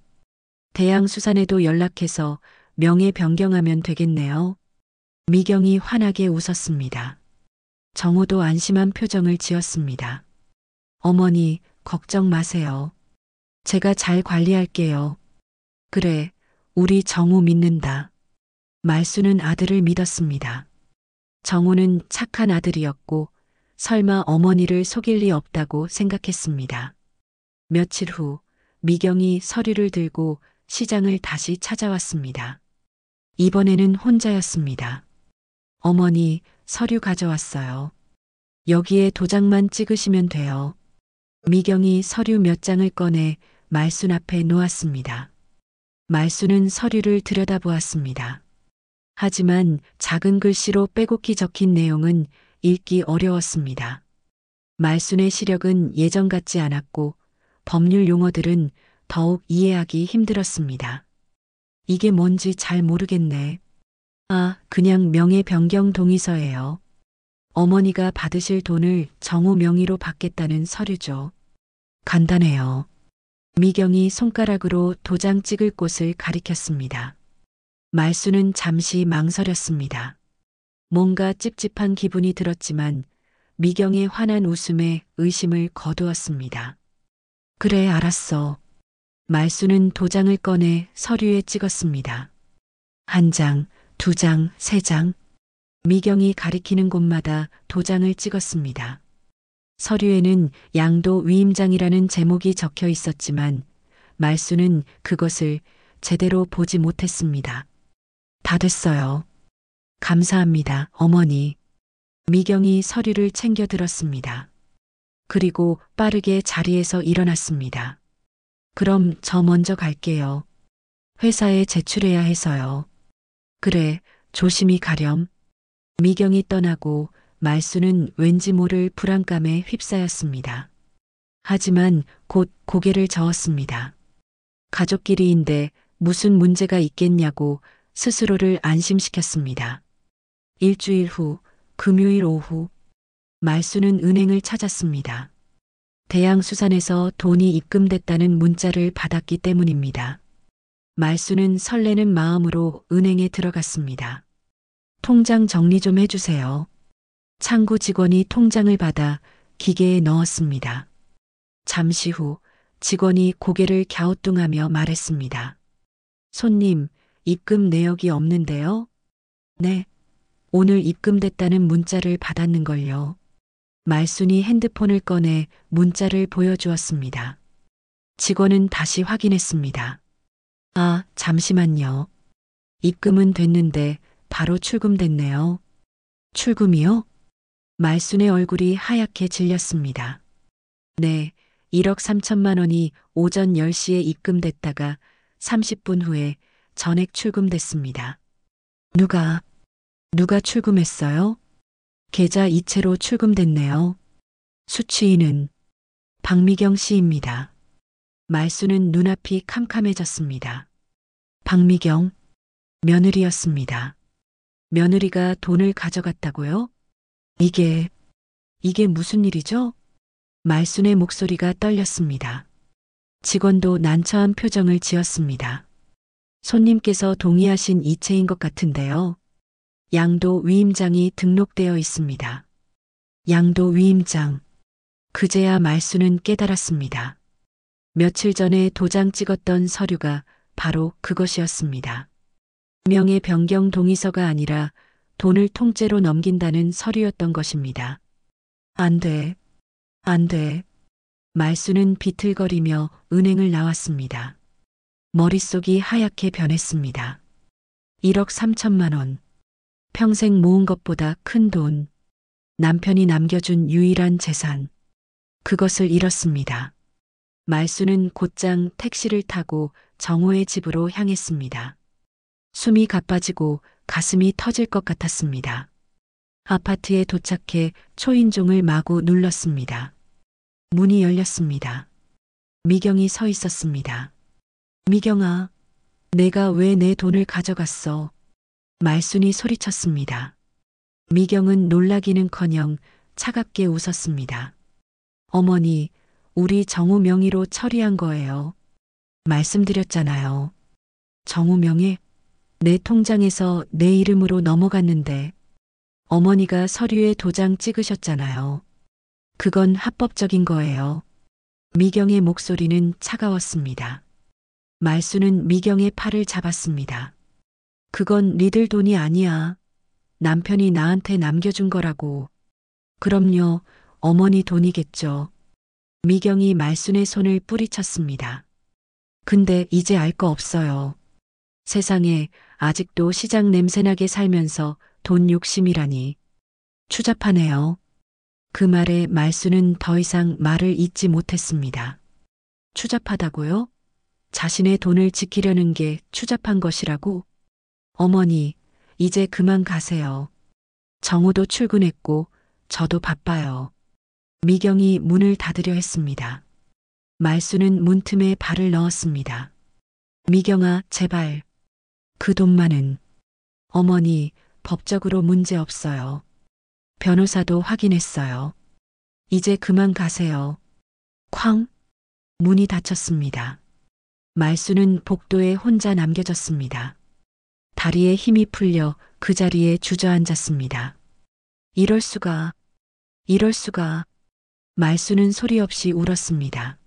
대양수산에도 연락해서 명의 변경하면 되겠네요. 미경이 환하게 웃었습니다. 정우도 안심한 표정을 지었습니다. 어머니, 걱정 마세요. 제가 잘 관리할게요. 그래, 우리 정우 믿는다. 말수는 아들을 믿었습니다. 정우는 착한 아들이었고 설마 어머니를 속일 리 없다고 생각했습니다. 며칠 후 미경이 서류를 들고 시장을 다시 찾아왔습니다. 이번에는 혼자였습니다. 어머니, 서류 가져왔어요. 여기에 도장만 찍으시면 돼요. 미경이 서류 몇 장을 꺼내 말순 앞에 놓았습니다. 말순은 서류를 들여다보았습니다. 하지만 작은 글씨로 빼곡히 적힌 내용은 읽기 어려웠습니다. 말순의 시력은 예전 같지 않았고 법률 용어들은 더욱 이해하기 힘들었습니다. 이게 뭔지 잘 모르겠네. 아, 그냥 명의 변경 동의서예요. 어머니가 받으실 돈을 정우 명의로 받겠다는 서류죠. 간단해요. 미경이 손가락으로 도장 찍을 곳을 가리켰습니다. 말수는 잠시 망설였습니다. 뭔가 찝찝한 기분이 들었지만 미경의 환한 웃음에 의심을 거두었습니다. 그래, 알았어. 말수는 도장을 꺼내 서류에 찍었습니다. 1장, 2장, 3장. 미경이 가리키는 곳마다 도장을 찍었습니다. 서류에는 양도 위임장이라는 제목이 적혀 있었지만 말수는 그것을 제대로 보지 못했습니다. 다 됐어요. 감사합니다, 어머니. 미경이 서류를 챙겨 들었습니다. 그리고 빠르게 자리에서 일어났습니다. 그럼 저 먼저 갈게요. 회사에 제출해야 해서요. 그래, 조심히 가렴. 미경이 떠나고 말수는 왠지 모를 불안감에 휩싸였습니다. 하지만 곧 고개를 저었습니다. 가족끼리인데 무슨 문제가 있겠냐고 스스로를 안심시켰습니다. 일주일 후, 금요일 오후, 말수는 은행을 찾았습니다. 대양수산에서 돈이 입금됐다는 문자를 받았기 때문입니다. 말수는 설레는 마음으로 은행에 들어갔습니다. 통장 정리 좀 해주세요. 창구 직원이 통장을 받아 기계에 넣었습니다. 잠시 후 직원이 고개를 갸우뚱하며 말했습니다. 손님, 입금 내역이 없는데요? 네, 오늘 입금됐다는 문자를 받았는걸요. 말순이 핸드폰을 꺼내 문자를 보여주었습니다. 직원은 다시 확인했습니다. 아, 잠시만요. 입금은 됐는데 바로 출금됐네요. 출금이요? 말순의 얼굴이 하얗게 질렸습니다. 네, 1억 3천만 원이 오전 10시에 입금됐다가 30분 후에 전액 출금됐습니다. 누가 출금했어요? 계좌 이체로 출금됐네요. 수취인은 박미경 씨입니다. 말수는 눈앞이 캄캄해졌습니다. 박미경, 며느리였습니다. 며느리가 돈을 가져갔다고요? 이게 무슨 일이죠? 말순의 목소리가 떨렸습니다. 직원도 난처한 표정을 지었습니다. 손님께서 동의하신 이체인 것 같은데요. 양도 위임장이 등록되어 있습니다. 양도 위임장. 그제야 말수는 깨달았습니다. 며칠 전에 도장 찍었던 서류가 바로 그것이었습니다. 명의 변경 동의서가 아니라 돈을 통째로 넘긴다는 서류였던 것입니다. 안 돼. 말수는 비틀거리며 은행을 나왔습니다. 머릿속이 하얗게 변했습니다. 1억 3천만 원. 평생 모은 것보다 큰 돈. 남편이 남겨준 유일한 재산. 그것을 잃었습니다. 말수는 곧장 택시를 타고 정호의 집으로 향했습니다. 숨이 가빠지고 가슴이 터질 것 같았습니다. 아파트에 도착해 초인종을 마구 눌렀습니다. 문이 열렸습니다. 미경이 서 있었습니다. 미경아, 내가 왜 내 돈을 가져갔어? 말순이 소리쳤습니다. 미경은 놀라기는커녕 차갑게 웃었습니다. 어머니, 우리 정우 명의로 처리한 거예요. 말씀드렸잖아요. 정우 명의? 내 통장에서 내 이름으로 넘어갔는데 어머니가 서류에 도장 찍으셨잖아요. 그건 합법적인 거예요. 미경의 목소리는 차가웠습니다. 말수는 미경의 팔을 잡았습니다. 그건 니들 돈이 아니야. 남편이 나한테 남겨준 거라고. 그럼요, 어머니 돈이겠죠. 미경이 말순의 손을 뿌리쳤습니다. 근데 이제 알 거 없어요. 세상에 아직도 시장 냄새나게 살면서 돈 욕심이라니. 추잡하네요. 그 말에 말수는 더 이상 말을 잇지 못했습니다. 추잡하다고요? 자신의 돈을 지키려는 게 추잡한 것이라고? 어머니, 이제 그만 가세요. 정우도 출근했고 저도 바빠요. 미경이 문을 닫으려 했습니다. 말수는 문틈에 발을 넣었습니다. 미경아, 제발. 그 돈만은. 어머니, 법적으로 문제 없어요. 변호사도 확인했어요. 이제 그만 가세요. 쾅. 문이 닫혔습니다. 말수는 복도에 혼자 남겨졌습니다. 다리에 힘이 풀려 그 자리에 주저앉았습니다. 이럴 수가, 이럴 수가. 말수는 소리 없이 울었습니다.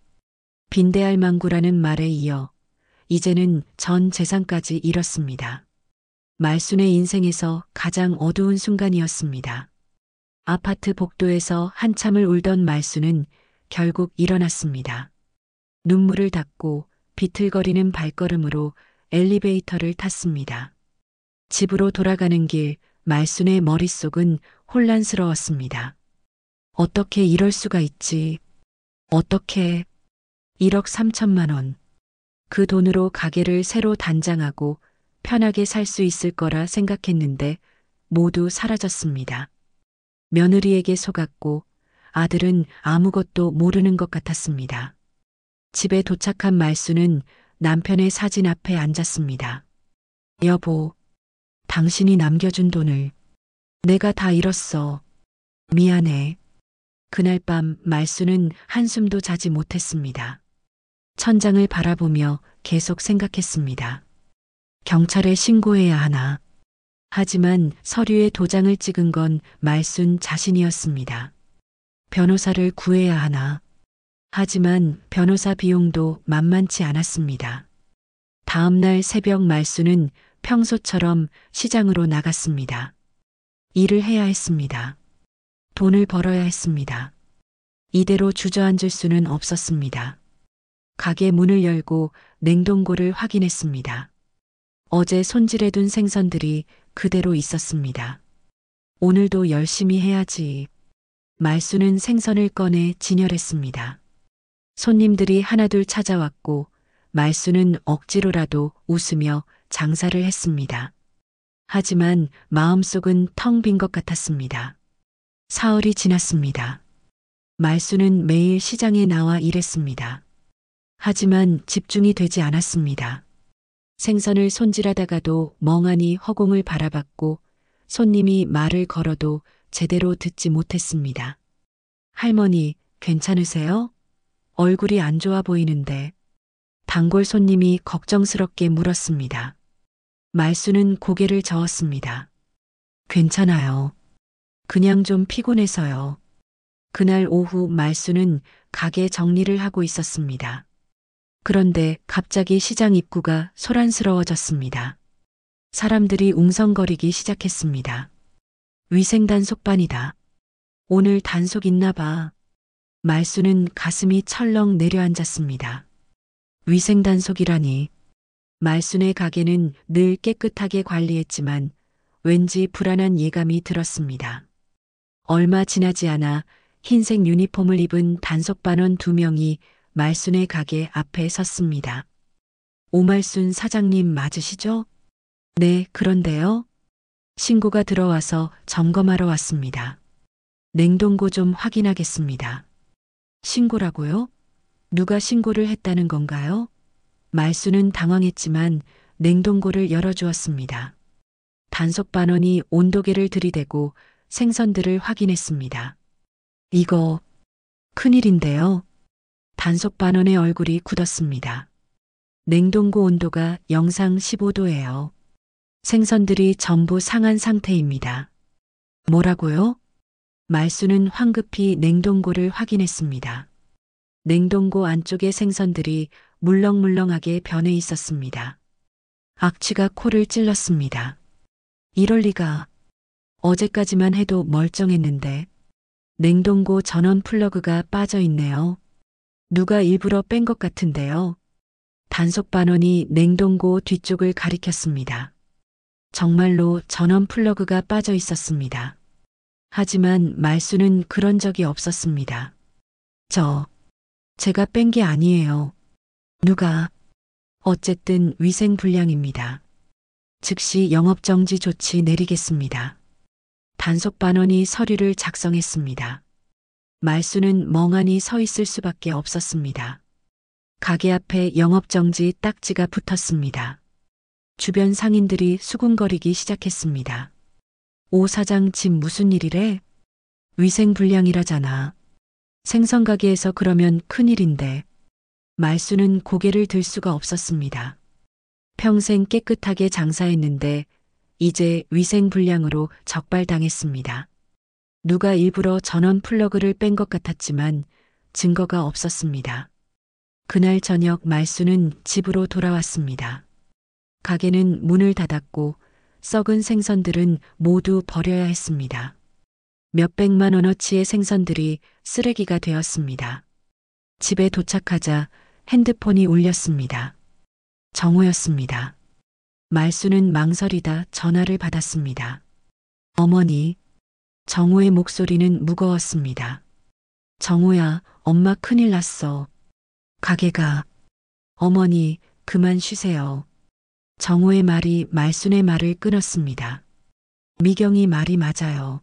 빈대할망구라는 말에 이어 이제는 전 재산까지 잃었습니다. 말순의 인생에서 가장 어두운 순간이었습니다. 아파트 복도에서 한참을 울던 말순은 결국 일어났습니다. 눈물을 닦고 비틀거리는 발걸음으로 엘리베이터를 탔습니다. 집으로 돌아가는 길 말순의 머릿속은 혼란스러웠습니다. 어떻게 이럴 수가 있지? 어떻게 1억 3천만 원. 그 돈으로 가게를 새로 단장하고 편하게 살 수 있을 거라 생각했는데 모두 사라졌습니다. 며느리에게 속았고 아들은 아무것도 모르는 것 같았습니다. 집에 도착한 말수는 남편의 사진 앞에 앉았습니다. 여보, 당신이 남겨준 돈을 내가 다 잃었어. 미안해. 그날 밤 말수는 한숨도 자지 못했습니다. 천장을 바라보며 계속 생각했습니다. 경찰에 신고해야 하나. 하지만 서류에 도장을 찍은 건 말순 자신이었습니다. 변호사를 구해야 하나. 하지만 변호사 비용도 만만치 않았습니다. 다음 날 새벽 말순은 평소처럼 시장으로 나갔습니다. 일을 해야 했습니다. 돈을 벌어야 했습니다. 이대로 주저앉을 수는 없었습니다. 가게 문을 열고 냉동고를 확인했습니다. 어제 손질해둔 생선들이 그대로 있었습니다. 오늘도 열심히 해야지. 말수는 생선을 꺼내 진열했습니다. 손님들이 하나둘 찾아왔고 말수는 억지로라도 웃으며 장사를 했습니다. 하지만 마음속은 텅 빈 것 같았습니다. 사흘이 지났습니다. 말수는 매일 시장에 나와 일했습니다. 하지만 집중이 되지 않았습니다. 생선을 손질하다가도 멍하니 허공을 바라봤고 손님이 말을 걸어도 제대로 듣지 못했습니다. 할머니, 괜찮으세요? 얼굴이 안 좋아 보이는데. 단골 손님이 걱정스럽게 물었습니다. 말수는 고개를 저었습니다. 괜찮아요. 그냥 좀 피곤해서요. 그날 오후 말수는 가게 정리를 하고 있었습니다. 그런데 갑자기 시장 입구가 소란스러워졌습니다. 사람들이 웅성거리기 시작했습니다. 위생 단속반이다. 오늘 단속 있나 봐. 말수는 가슴이 철렁 내려앉았습니다. 위생 단속이라니. 말순의 가게는 늘 깨끗하게 관리했지만 왠지 불안한 예감이 들었습니다. 얼마 지나지 않아 흰색 유니폼을 입은 단속반원 2명이 말순의 가게 앞에 섰습니다. 오말순 사장님 맞으시죠? 네, 그런데요. 신고가 들어와서 점검하러 왔습니다. 냉동고 좀 확인하겠습니다. 신고라고요? 누가 신고를 했다는 건가요? 말수는 당황했지만 냉동고를 열어주었습니다. 단속반원이 온도계를 들이대고 생선들을 확인했습니다. 이거 큰일인데요. 단속반원의 얼굴이 굳었습니다. 냉동고 온도가 영상 15도예요. 생선들이 전부 상한 상태입니다. 뭐라고요? 말수는 황급히 냉동고를 확인했습니다. 냉동고 안쪽의 생선들이 물렁물렁하게 변해 있었습니다. 악취가 코를 찔렀습니다. 이럴 리가. 어제까지만 해도 멀쩡했는데 냉동고 전원 플러그가 빠져 있네요. 누가 일부러 뺀 것 같은데요. 단속반원이 냉동고 뒤쪽을 가리켰습니다. 정말로 전원 플러그가 빠져 있었습니다. 하지만 말수는 그런 적이 없었습니다. 제가 뺀 게 아니에요. 누가? 어쨌든 위생 불량입니다. 즉시 영업정지 조치 내리겠습니다. 단속반원이 서류를 작성했습니다. 말수는 멍하니 서 있을 수밖에 없었습니다. 가게 앞에 영업정지 딱지가 붙었습니다. 주변 상인들이 수군거리기 시작했습니다. 오 사장 집 무슨 일이래? 위생 불량이라잖아. 생선 가게에서 그러면 큰일인데. 말수는 고개를 들 수가 없었습니다. 평생 깨끗하게 장사했는데 이제 위생불량으로 적발당했습니다. 누가 일부러 전원 플러그를 뺀 것 같았지만 증거가 없었습니다. 그날 저녁 말수는 집으로 돌아왔습니다. 가게는 문을 닫았고 썩은 생선들은 모두 버려야 했습니다. 몇백만 원어치의 생선들이 쓰레기가 되었습니다. 집에 도착하자 핸드폰이 울렸습니다. 정호였습니다. 말수는 망설이다 전화를 받았습니다. 어머니. 정호의 목소리는 무거웠습니다. 정호야, 엄마 큰일 났어. 가게가. 어머니, 그만 쉬세요. 정호의 말이 말순의 말을 끊었습니다. 미경이 말이 맞아요.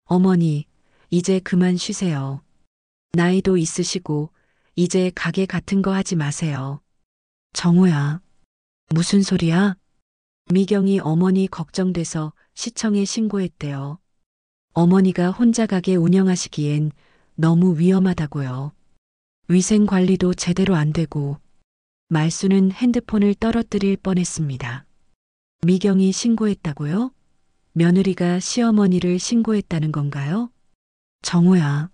어머니, 이제 그만 쉬세요. 나이도 있으시고 이제 가게 같은 거 하지 마세요. 정호야. 무슨 소리야? 미경이 어머니 걱정돼서 시청에 신고했대요. 어머니가 혼자 가게 운영하시기엔 너무 위험하다고요. 위생 관리도 제대로 안 되고. 말수는 핸드폰을 떨어뜨릴 뻔했습니다. 미경이 신고했다고요? 며느리가 시어머니를 신고했다는 건가요? 정호야.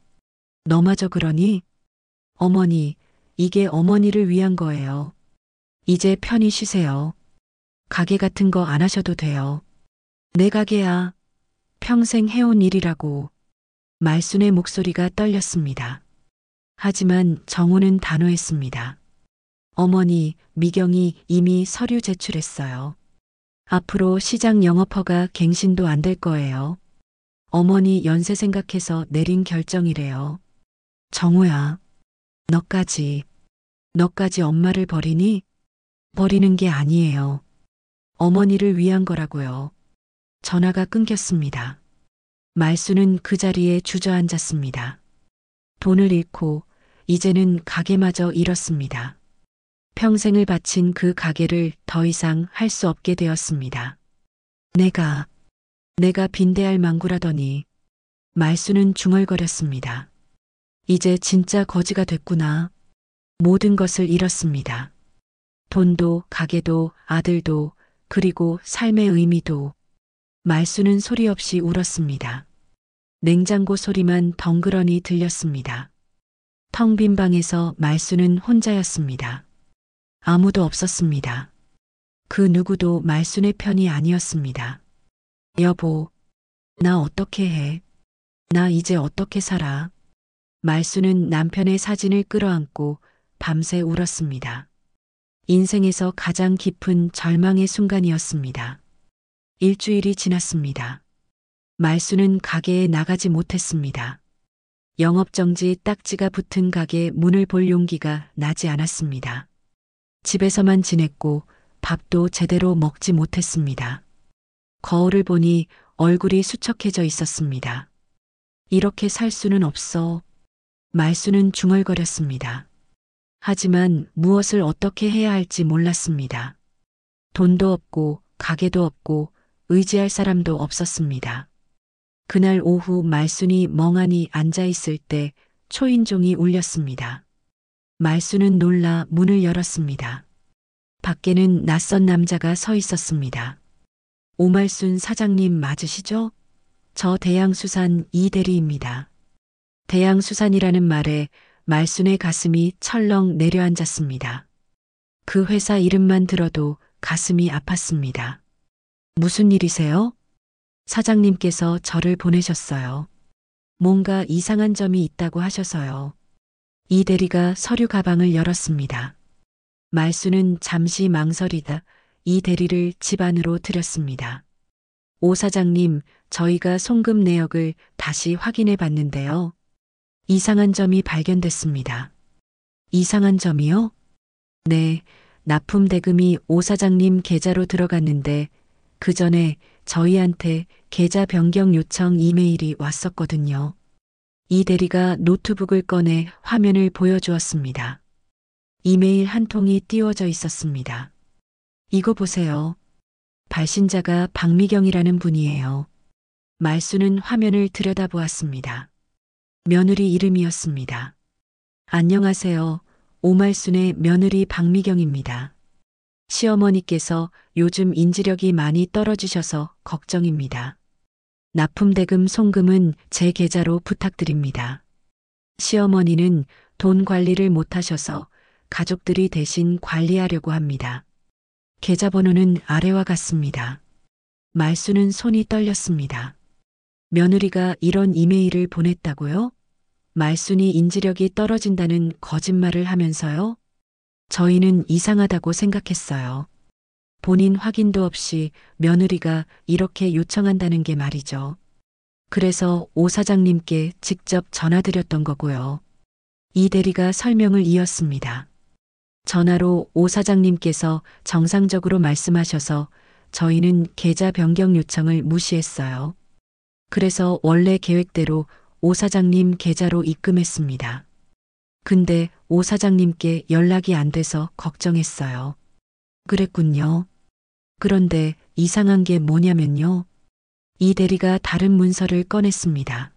너마저 그러니? 어머니, 이게 어머니를 위한 거예요. 이제 편히 쉬세요. 가게 같은 거 안 하셔도 돼요. 내 가게야. 평생 해온 일이라고. 말순의 목소리가 떨렸습니다. 하지만 정호는 단호했습니다. 어머니, 미경이 이미 서류 제출했어요. 앞으로 시장 영업허가 갱신도 안 될 거예요. 어머니 연세 생각해서 내린 결정이래요. 정호야, 너까지 엄마를 버리니? 버리는 게 아니에요. 어머니를 위한 거라고요. 전화가 끊겼습니다. 말수는 그 자리에 주저앉았습니다. 돈을 잃고 이제는 가게마저 잃었습니다. 평생을 바친 그 가게를 더 이상 할 수 없게 되었습니다. 내가 빈대할 망구라더니. 말수는 중얼거렸습니다. 이제 진짜 거지가 됐구나. 모든 것을 잃었습니다. 돈도 가게도 아들도 그리고 삶의 의미도. 말수는 소리 없이 울었습니다. 냉장고 소리만 덩그러니 들렸습니다. 텅 빈 방에서 말수는 혼자였습니다. 아무도 없었습니다. 그 누구도 말순의 편이 아니었습니다. 여보, 나 어떻게 해? 나 이제 어떻게 살아? 말수는 남편의 사진을 끌어안고 밤새 울었습니다. 인생에서 가장 깊은 절망의 순간이었습니다. 일주일이 지났습니다. 말수는 가게에 나가지 못했습니다. 영업정지 딱지가 붙은 가게 문을 볼 용기가 나지 않았습니다. 집에서만 지냈고 밥도 제대로 먹지 못했습니다. 거울을 보니 얼굴이 수척해져 있었습니다. 이렇게 살 수는 없어. 말수는 중얼거렸습니다. 하지만 무엇을 어떻게 해야 할지 몰랐습니다. 돈도 없고 가게도 없고 의지할 사람도 없었습니다. 그날 오후 말순이 멍하니 앉아 있을 때 초인종이 울렸습니다. 말수는 놀라 문을 열었습니다. 밖에는 낯선 남자가 서 있었습니다. 오말순 사장님 맞으시죠? 저 대양수산 이대리입니다. 대양수산이라는 말에 말순의 가슴이 철렁 내려앉았습니다. 그 회사 이름만 들어도 가슴이 아팠습니다. 무슨 일이세요? 사장님께서 저를 보내셨어요. 뭔가 이상한 점이 있다고 하셔서요. 이 대리가 서류 가방을 열었습니다. 말수는 잠시 망설이다 이 대리를 집 안으로 들였습니다. 오 사장님, 저희가 송금 내역을 다시 확인해 봤는데요. 이상한 점이 발견됐습니다. 이상한 점이요? 네, 납품 대금이 오 사장님 계좌로 들어갔는데 그 전에 저희한테 계좌 변경 요청 이메일이 왔었거든요. 이 대리가 노트북을 꺼내 화면을 보여주었습니다. 이메일 한 통이 띄워져 있었습니다. 이거 보세요. 발신자가 박미경이라는 분이에요. 말수는 화면을 들여다보았습니다. 며느리 이름이었습니다. 안녕하세요. 오말순의 며느리 박미경입니다. 시어머니께서 요즘 인지력이 많이 떨어지셔서 걱정입니다. 납품대금 송금은 제 계좌로 부탁드립니다. 시어머니는 돈 관리를 못하셔서 가족들이 대신 관리하려고 합니다. 계좌번호는 아래와 같습니다. 말수는 손이 떨렸습니다. 며느리가 이런 이메일을 보냈다고요? 말순이 인지력이 떨어진다는 거짓말을 하면서요? 저희는 이상하다고 생각했어요. 본인 확인도 없이 며느리가 이렇게 요청한다는 게 말이죠. 그래서 오 사장님께 직접 전화드렸던 거고요. 이 대리가 설명을 이었습니다. 전화로 오 사장님께서 정상적으로 말씀하셔서 저희는 계좌 변경 요청을 무시했어요. 그래서 원래 계획대로 오 사장님 계좌로 입금했습니다. 근데 오 사장님께 연락이 안 돼서 걱정했어요. 그랬군요. 그런데 이상한 게 뭐냐면요. 이 대리가 다른 문서를 꺼냈습니다.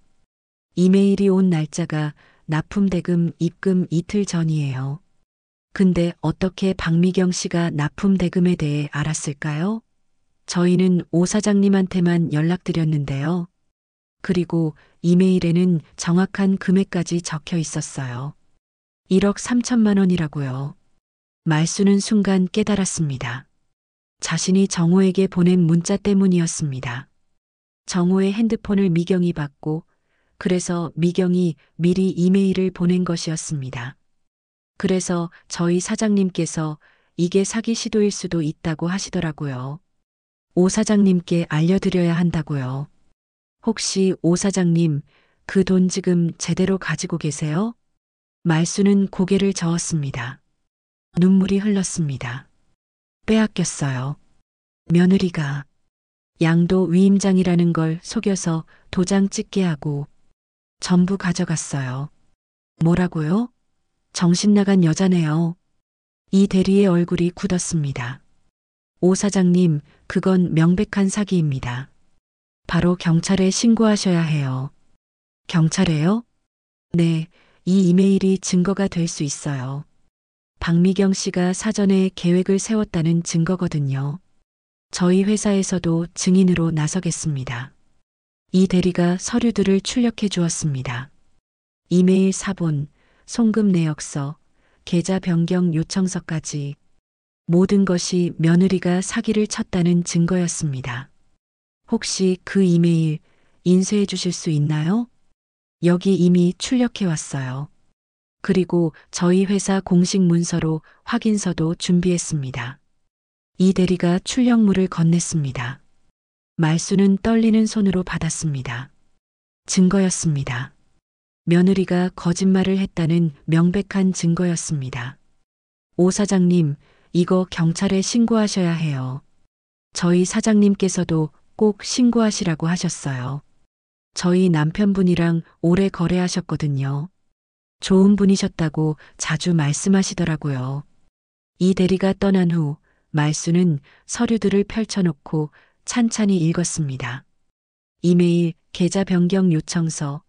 이메일이 온 날짜가 납품대금 입금 이틀 전이에요. 근데 어떻게 박미경 씨가 납품대금에 대해 알았을까요? 저희는 오 사장님한테만 연락드렸는데요. 그리고 이메일에는 정확한 금액까지 적혀 있었어요. 1억 3천만 원이라고요. 말수는 순간 깨달았습니다. 자신이 정호에게 보낸 문자 때문이었습니다. 정호의 핸드폰을 미경이 받고 그래서 미경이 미리 이메일을 보낸 것이었습니다. 그래서 저희 사장님께서 이게 사기 시도일 수도 있다고 하시더라고요. 오 사장님께 알려드려야 한다고요. 혹시 오 사장님 그 돈 지금 제대로 가지고 계세요? 말수는 고개를 저었습니다. 눈물이 흘렀습니다. 빼앗겼어요. 며느리가 양도 위임장이라는 걸 속여서 도장 찍게 하고 전부 가져갔어요. 뭐라고요? 정신 나간 여자네요. 이 대리의 얼굴이 굳었습니다. 오 사장님, 그건 명백한 사기입니다. 바로 경찰에 신고하셔야 해요. 경찰에요? 네, 이 이메일이 증거가 될 수 있어요. 박미경 씨가 사전에 계획을 세웠다는 증거거든요. 저희 회사에서도 증인으로 나서겠습니다. 이 대리가 서류들을 출력해 주었습니다. 이메일 사본, 송금 내역서, 계좌 변경 요청서까지 모든 것이 며느리가 사기를 쳤다는 증거였습니다. 혹시 그 이메일 인쇄해 주실 수 있나요? 여기 이미 출력해 왔어요. 그리고 저희 회사 공식 문서로 확인서도 준비했습니다. 이 대리가 출력물을 건넸습니다. 말수는 떨리는 손으로 받았습니다. 증거였습니다. 며느리가 거짓말을 했다는 명백한 증거였습니다. 오 사장님, 이거 경찰에 신고하셔야 해요. 저희 사장님께서도 꼭 신고하시라고 하셨어요. 저희 남편분이랑 오래 거래하셨거든요. 좋은 분이셨다고 자주 말씀하시더라고요. 이 대리가 떠난 후 말수는 서류들을 펼쳐놓고 찬찬히 읽었습니다. 이메일, 계좌 변경 요청서,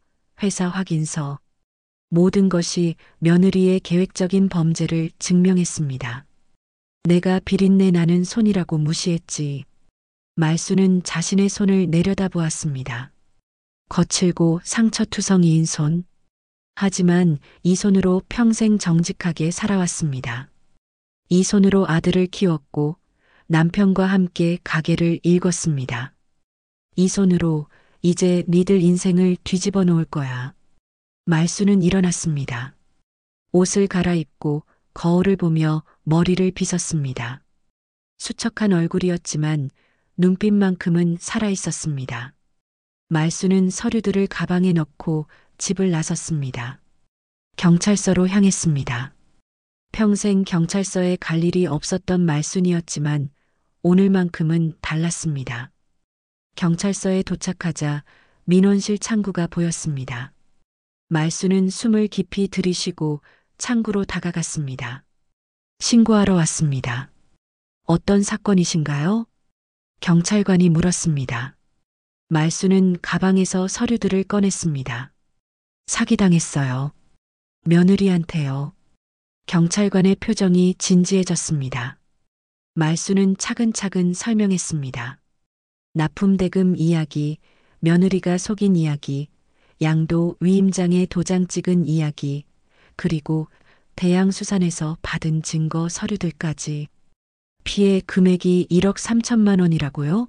회사 확인서, 모든 것이 며느리의 계획적인 범죄를 증명했습니다. 내가 비린내 나는 손이라고 무시했지. 말수는 자신의 손을 내려다보았습니다. 거칠고 상처투성이인 손. 하지만 이 손으로 평생 정직하게 살아왔습니다. 이 손으로 아들을 키웠고 남편과 함께 가게를 일궜습니다. 이 손으로 이제 니들 인생을 뒤집어 놓을 거야. 말수는 일어났습니다. 옷을 갈아입고 거울을 보며 머리를 빗었습니다. 수척한 얼굴이었지만 눈빛만큼은 살아있었습니다. 말수는 서류들을 가방에 넣고 집을 나섰습니다. 경찰서로 향했습니다. 평생 경찰서에 갈 일이 없었던 말순이었지만 오늘만큼은 달랐습니다. 경찰서에 도착하자 민원실 창구가 보였습니다. 말수는 숨을 깊이 들이쉬고 창구로 다가갔습니다. 신고하러 왔습니다. 어떤 사건이신가요? 경찰관이 물었습니다. 말수는 가방에서 서류들을 꺼냈습니다. 사기당했어요. 며느리한테요. 경찰관의 표정이 진지해졌습니다. 말수는 차근차근 설명했습니다. 납품대금 이야기, 며느리가 속인 이야기, 양도 위임장에 도장 찍은 이야기, 그리고 대양수산에서 받은 증거 서류들까지. 피해 금액이 1억 3천만 원이라고요?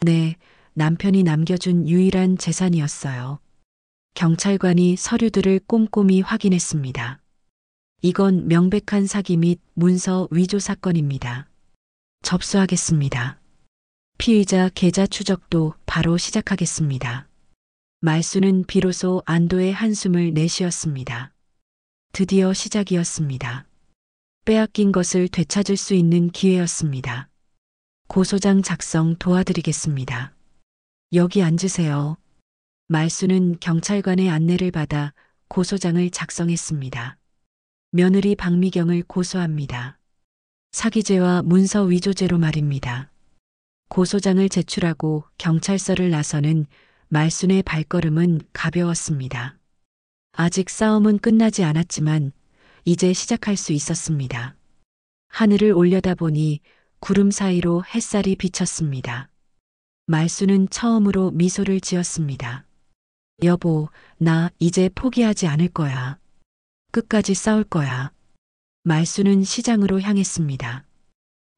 네, 남편이 남겨준 유일한 재산이었어요. 경찰관이 서류들을 꼼꼼히 확인했습니다. 이건 명백한 사기 및 문서 위조 사건입니다. 접수하겠습니다. 피의자 계좌 추적도 바로 시작하겠습니다. 말수는 비로소 안도의 한숨을 내쉬었습니다. 드디어 시작이었습니다. 빼앗긴 것을 되찾을 수 있는 기회였습니다. 고소장 작성 도와드리겠습니다. 여기 앉으세요. 말수는 경찰관의 안내를 받아 고소장을 작성했습니다. 며느리 박미경을 고소합니다. 사기죄와 문서 위조죄로 말입니다. 고소장을 제출하고 경찰서를 나서는 말순의 발걸음은 가벼웠습니다. 아직 싸움은 끝나지 않았지만 이제 시작할 수 있었습니다. 하늘을 올려다보니 구름 사이로 햇살이 비쳤습니다. 말순은 처음으로 미소를 지었습니다. 여보, 나 이제 포기하지 않을 거야. 끝까지 싸울 거야. 말순은 시장으로 향했습니다.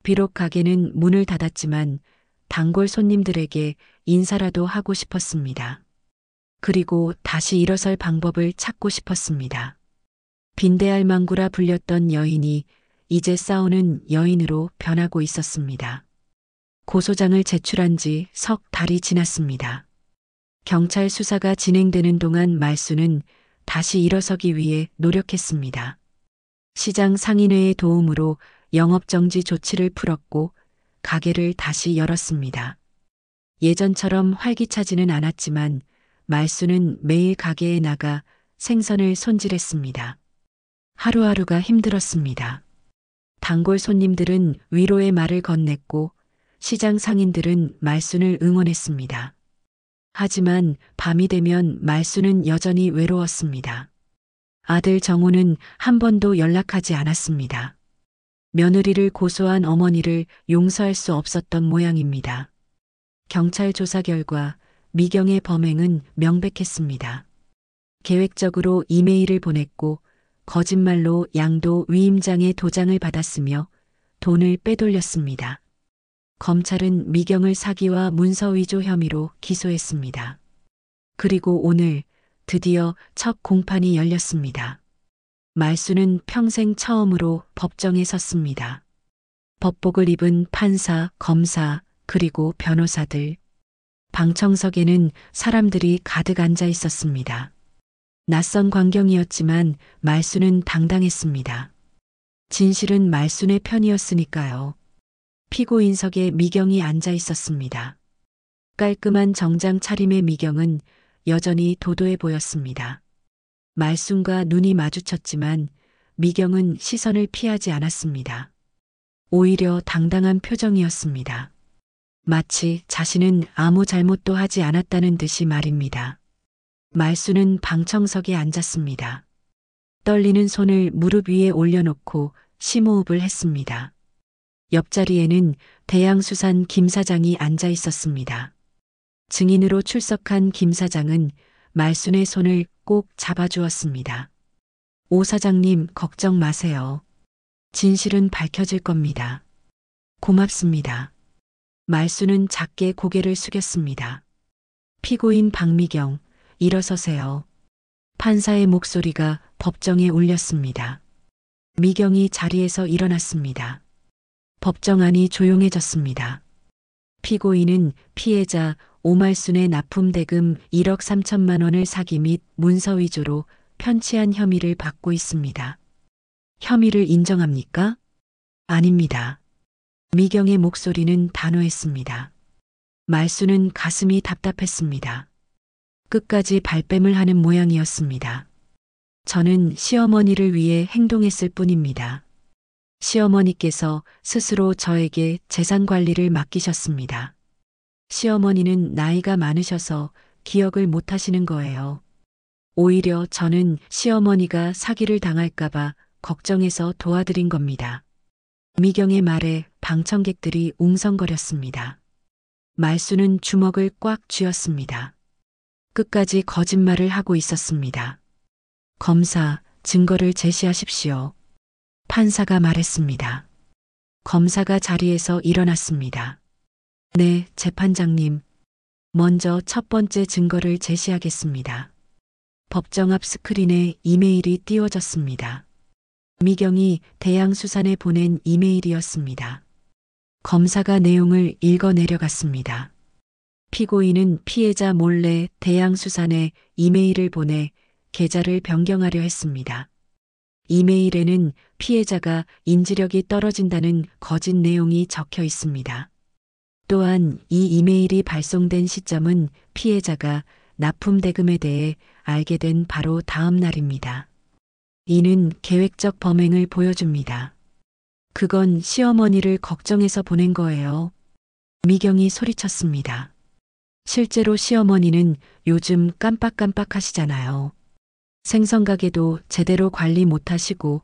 비록 가게는 문을 닫았지만 단골 손님들에게 인사라도 하고 싶었습니다. 그리고 다시 일어설 방법을 찾고 싶었습니다. 빈대알망구라 불렸던 여인이 이제 싸우는 여인으로 변하고 있었습니다. 고소장을 제출한 지 석 달이 지났습니다. 경찰 수사가 진행되는 동안 말수는 다시 일어서기 위해 노력했습니다. 시장 상인회의 도움으로 영업정지 조치를 풀었고 가게를 다시 열었습니다. 예전처럼 활기차지는 않았지만 말수는 매일 가게에 나가 생선을 손질했습니다. 하루하루가 힘들었습니다. 단골 손님들은 위로의 말을 건넸고 시장 상인들은 말순을 응원했습니다. 하지만 밤이 되면 말순은 여전히 외로웠습니다. 아들 정우는 한 번도 연락하지 않았습니다. 며느리를 고소한 어머니를 용서할 수 없었던 모양입니다. 경찰 조사 결과 미경의 범행은 명백했습니다. 계획적으로 이메일을 보냈고 거짓말로 양도 위임장의 도장을 받았으며 돈을 빼돌렸습니다. 검찰은 미경을 사기와 문서 위조 혐의로 기소했습니다. 그리고 오늘 드디어 첫 공판이 열렸습니다. 말수는 평생 처음으로 법정에 섰습니다. 법복을 입은 판사, 검사, 그리고 변호사들. 방청석에는 사람들이 가득 앉아 있었습니다. 낯선 광경이었지만 말수는 당당했습니다. 진실은 말순의 편이었으니까요. 피고인석에 미경이 앉아 있었습니다. 깔끔한 정장 차림의 미경은 여전히 도도해 보였습니다. 말순과 눈이 마주쳤지만 미경은 시선을 피하지 않았습니다. 오히려 당당한 표정이었습니다. 마치 자신은 아무 잘못도 하지 않았다는 듯이 말입니다. 말수는 방청석에 앉았습니다. 떨리는 손을 무릎 위에 올려놓고 심호흡을 했습니다. 옆자리에는 대양수산 김 사장이 앉아 있었습니다. 증인으로 출석한 김 사장은 말순의 손을 꼭 잡아주었습니다. 오 사장님, 걱정 마세요. 진실은 밝혀질 겁니다. 고맙습니다. 말순은 작게 고개를 숙였습니다. 피고인 박미경, 일어서세요. 판사의 목소리가 법정에 울렸습니다. 미경이 자리에서 일어났습니다. 법정 안이 조용해졌습니다. 피고인은 피해자 오말순의 납품대금 1억 3천만 원을 사기 및 문서 위조로 편취한 혐의를 받고 있습니다. 혐의를 인정합니까? 아닙니다. 미경의 목소리는 단호했습니다. 말수는 가슴이 답답했습니다. 끝까지 발뺌을 하는 모양이었습니다. 저는 시어머니를 위해 행동했을 뿐입니다. 시어머니께서 스스로 저에게 재산 관리를 맡기셨습니다. 시어머니는 나이가 많으셔서 기억을 못 하시는 거예요. 오히려 저는 시어머니가 사기를 당할까봐 걱정해서 도와드린 겁니다. 미경의 말에 방청객들이 웅성거렸습니다. 말수는 주먹을 꽉 쥐었습니다. 끝까지 거짓말을 하고 있었습니다. 검사, 증거를 제시하십시오. 판사가 말했습니다. 검사가 자리에서 일어났습니다. 네, 재판장님. 먼저 첫 번째 증거를 제시하겠습니다. 법정 앞 스크린에 이메일이 띄워졌습니다. 미경이 대양수산에 보낸 이메일이었습니다. 검사가 내용을 읽어 내려갔습니다. 피고인은 피해자 몰래 대양수산에 이메일을 보내 계좌를 변경하려 했습니다. 이메일에는 피해자가 인지력이 떨어진다는 거짓 내용이 적혀 있습니다. 또한 이 이메일이 발송된 시점은 피해자가 납품 대금에 대해 알게 된 바로 다음 날입니다. 이는 계획적 범행을 보여줍니다. 그건 시어머니를 걱정해서 보낸 거예요. 미경이 소리쳤습니다. 실제로 시어머니는 요즘 깜빡깜빡 하시잖아요. 생선가게도 제대로 관리 못하시고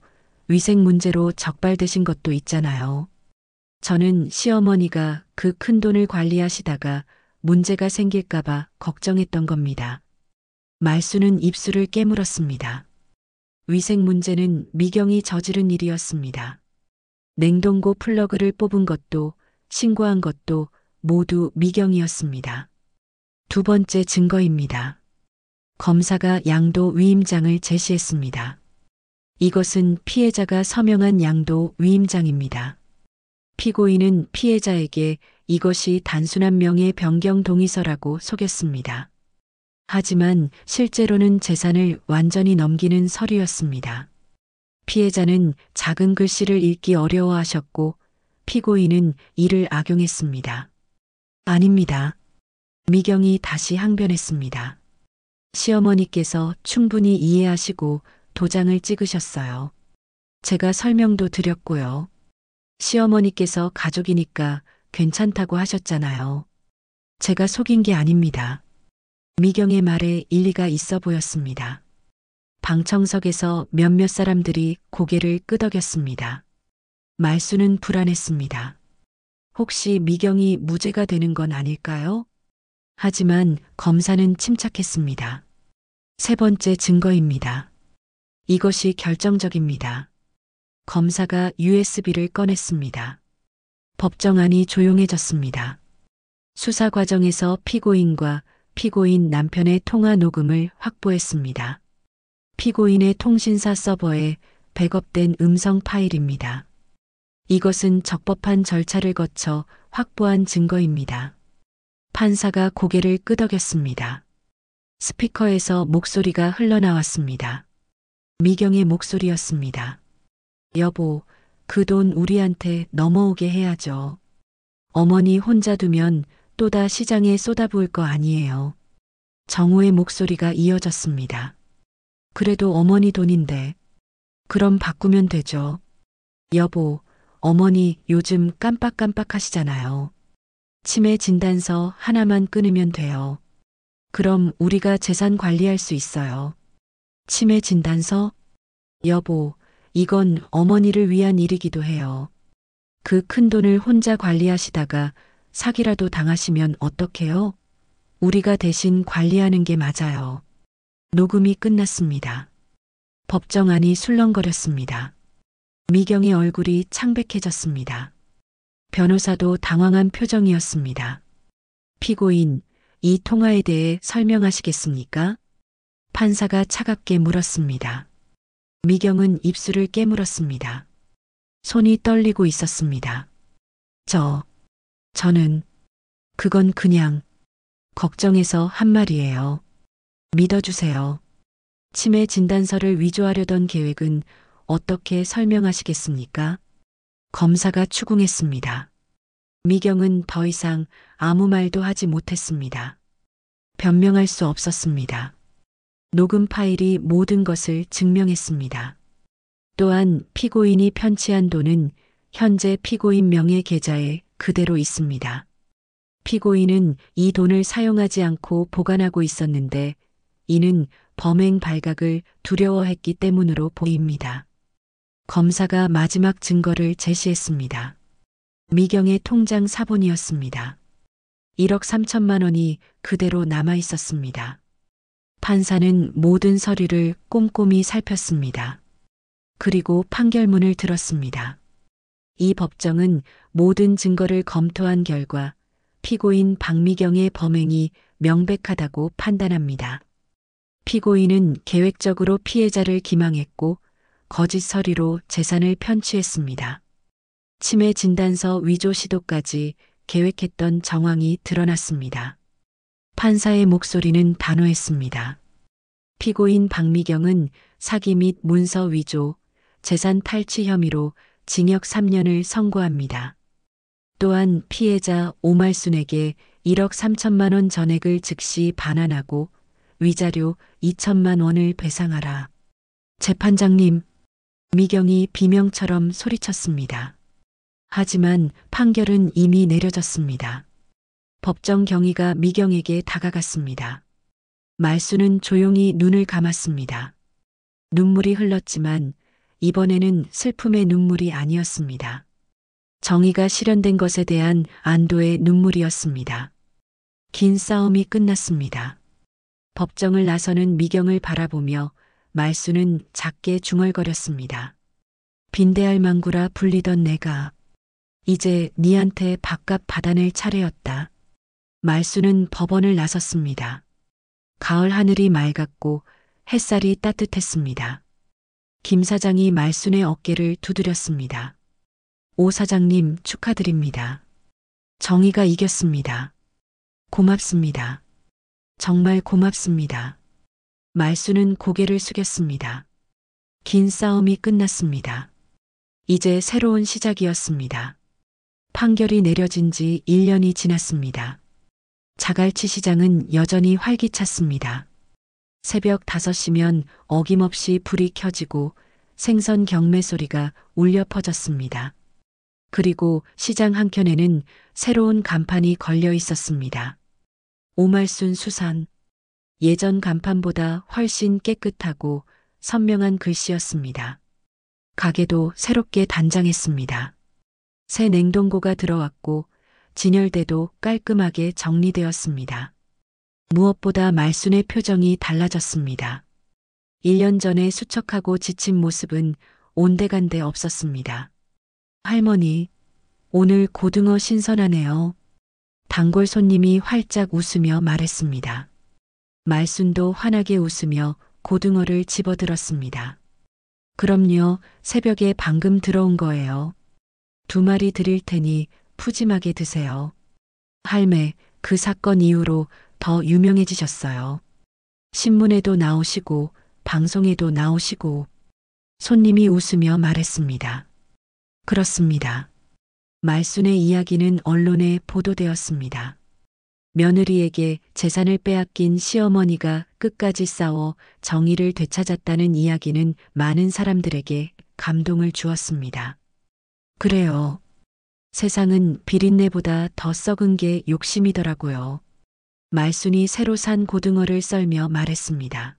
위생 문제로 적발되신 것도 있잖아요. 저는 시어머니가 그 큰 돈을 관리하시다가 문제가 생길까봐 걱정했던 겁니다. 말수는 입술을 깨물었습니다. 위생 문제는 미경이 저지른 일이었습니다. 냉동고 플러그를 뽑은 것도 신고한 것도 모두 미경이었습니다. 두 번째 증거입니다. 검사가 양도 위임장을 제시했습니다. 이것은 피해자가 서명한 양도 위임장입니다. 피고인은 피해자에게 이것이 단순한 명의 변경 동의서라고 속였습니다. 하지만 실제로는 재산을 완전히 넘기는 서류였습니다. 피해자는 작은 글씨를 읽기 어려워하셨고 피고인은 이를 악용했습니다. 아닙니다. 미경이 다시 항변했습니다. 시어머니께서 충분히 이해하시고 도장을 찍으셨어요. 제가 설명도 드렸고요. 시어머니께서 가족이니까 괜찮다고 하셨잖아요. 제가 속인 게 아닙니다. 미경의 말에 일리가 있어 보였습니다. 방청석에서 몇몇 사람들이 고개를 끄덕였습니다. 말수는 불안했습니다. 혹시 미경이 무죄가 되는 건 아닐까요? 하지만 검사는 침착했습니다. 세 번째 증거입니다. 이것이 결정적입니다. 검사가 USB를 꺼냈습니다. 법정 안이 조용해졌습니다. 수사 과정에서 피고인과 피고인 남편의 통화 녹음을 확보했습니다. 피고인의 통신사 서버에 백업된 음성 파일입니다. 이것은 적법한 절차를 거쳐 확보한 증거입니다. 판사가 고개를 끄덕였습니다. 스피커에서 목소리가 흘러나왔습니다. 미경의 목소리였습니다. 여보, 그 돈 우리한테 넘어오게 해야죠. 어머니 혼자 두면 또 다 시장에 쏟아부을 거 아니에요. 정우의 목소리가 이어졌습니다. 그래도 어머니 돈인데. 그럼 바꾸면 되죠. 여보, 어머니 요즘 깜빡깜빡 하시잖아요. 치매 진단서 하나만 끊으면 돼요. 그럼 우리가 재산 관리할 수 있어요. 치매 진단서? 여보, 이건 어머니를 위한 일이기도 해요. 그 큰 돈을 혼자 관리하시다가 사기라도 당하시면 어떡해요? 우리가 대신 관리하는 게 맞아요. 녹음이 끝났습니다. 법정 안이 술렁거렸습니다. 미경의 얼굴이 창백해졌습니다. 변호사도 당황한 표정이었습니다. 피고인, 이 통화에 대해 설명하시겠습니까? 판사가 차갑게 물었습니다. 미경은 입술을 깨물었습니다. 손이 떨리고 있었습니다. 저는 그건 그냥 걱정해서 한 말이에요. 믿어주세요. 치매 진단서를 위조하려던 계획은 어떻게 설명하시겠습니까? 검사가 추궁했습니다. 미경은 더 이상 아무 말도 하지 못했습니다. 변명할 수 없었습니다. 녹음 파일이 모든 것을 증명했습니다. 또한 피고인이 편취한 돈은 현재 피고인 명의 계좌에 그대로 있습니다. 피고인은 이 돈을 사용하지 않고 보관하고 있었는데 이는 범행 발각을 두려워했기 때문으로 보입니다. 검사가 마지막 증거를 제시했습니다. 미경의 통장 사본이었습니다. 1억 3천만 원이 그대로 남아 있었습니다. 판사는 모든 서류를 꼼꼼히 살폈습니다. 그리고 판결문을 들었습니다. 이 법정은 모든 증거를 검토한 결과 피고인 박미경의 범행이 명백하다고 판단합니다. 피고인은 계획적으로 피해자를 기망했고 거짓 서류로 재산을 편취했습니다. 치매 진단서 위조 시도까지 계획했던 정황이 드러났습니다. 판사의 목소리는 단호했습니다. 피고인 박미경은 사기 및 문서 위조, 재산 탈취 혐의로 징역 3년을 선고합니다. 또한 피해자 오말순에게 1억 3천만 원 전액을 즉시 반환하고 위자료 2천만 원을 배상하라. 재판장님, 미경이 비명처럼 소리쳤습니다. 하지만 판결은 이미 내려졌습니다. 법정 경위가 미경에게 다가갔습니다. 말수는 조용히 눈을 감았습니다. 눈물이 흘렀지만 이번에는 슬픔의 눈물이 아니었습니다. 정의가 실현된 것에 대한 안도의 눈물이었습니다. 긴 싸움이 끝났습니다. 법정을 나서는 미경을 바라보며 말수는 작게 중얼거렸습니다. 빈대할 망구라 불리던 내가 이제 니한테 밥값 받아낼 차례였다. 말수는 법원을 나섰습니다. 가을 하늘이 맑았고 햇살이 따뜻했습니다. 김 사장이 말순의 어깨를 두드렸습니다. 오 사장님 축하드립니다. 정의가 이겼습니다. 고맙습니다. 정말 고맙습니다. 말수는 고개를 숙였습니다. 긴 싸움이 끝났습니다. 이제 새로운 시작이었습니다. 판결이 내려진 지 1년이 지났습니다. 자갈치 시장은 여전히 활기찼습니다. 새벽 5시면 어김없이 불이 켜지고 생선 경매 소리가 울려 퍼졌습니다. 그리고 시장 한켠에는 새로운 간판이 걸려 있었습니다. 오말순 수산. 예전 간판보다 훨씬 깨끗하고 선명한 글씨였습니다. 가게도 새롭게 단장했습니다. 새 냉동고가 들어왔고 진열대도 깔끔하게 정리되었습니다. 무엇보다 말순의 표정이 달라졌습니다. 1년 전에 수척하고 지친 모습은 온데간데 없었습니다. 할머니, 오늘 고등어 신선하네요. 단골 손님이 활짝 웃으며 말했습니다. 말순도 환하게 웃으며 고등어를 집어들었습니다. 그럼요, 새벽에 방금 들어온 거예요. 2마리 드릴 테니 푸짐하게 드세요. 할매, 그 사건 이후로 더 유명해지셨어요. 신문에도 나오시고 방송에도 나오시고. 손님이 웃으며 말했습니다. 그렇습니다. 말순의 이야기는 언론에 보도되었습니다. 며느리에게 재산을 빼앗긴 시어머니가 끝까지 싸워 정의를 되찾았다는 이야기는 많은 사람들에게 감동을 주었습니다. 그래요. 세상은 비린내보다 더 썩은 게 욕심이더라고요. 말순이 새로 산 고등어를 썰며 말했습니다.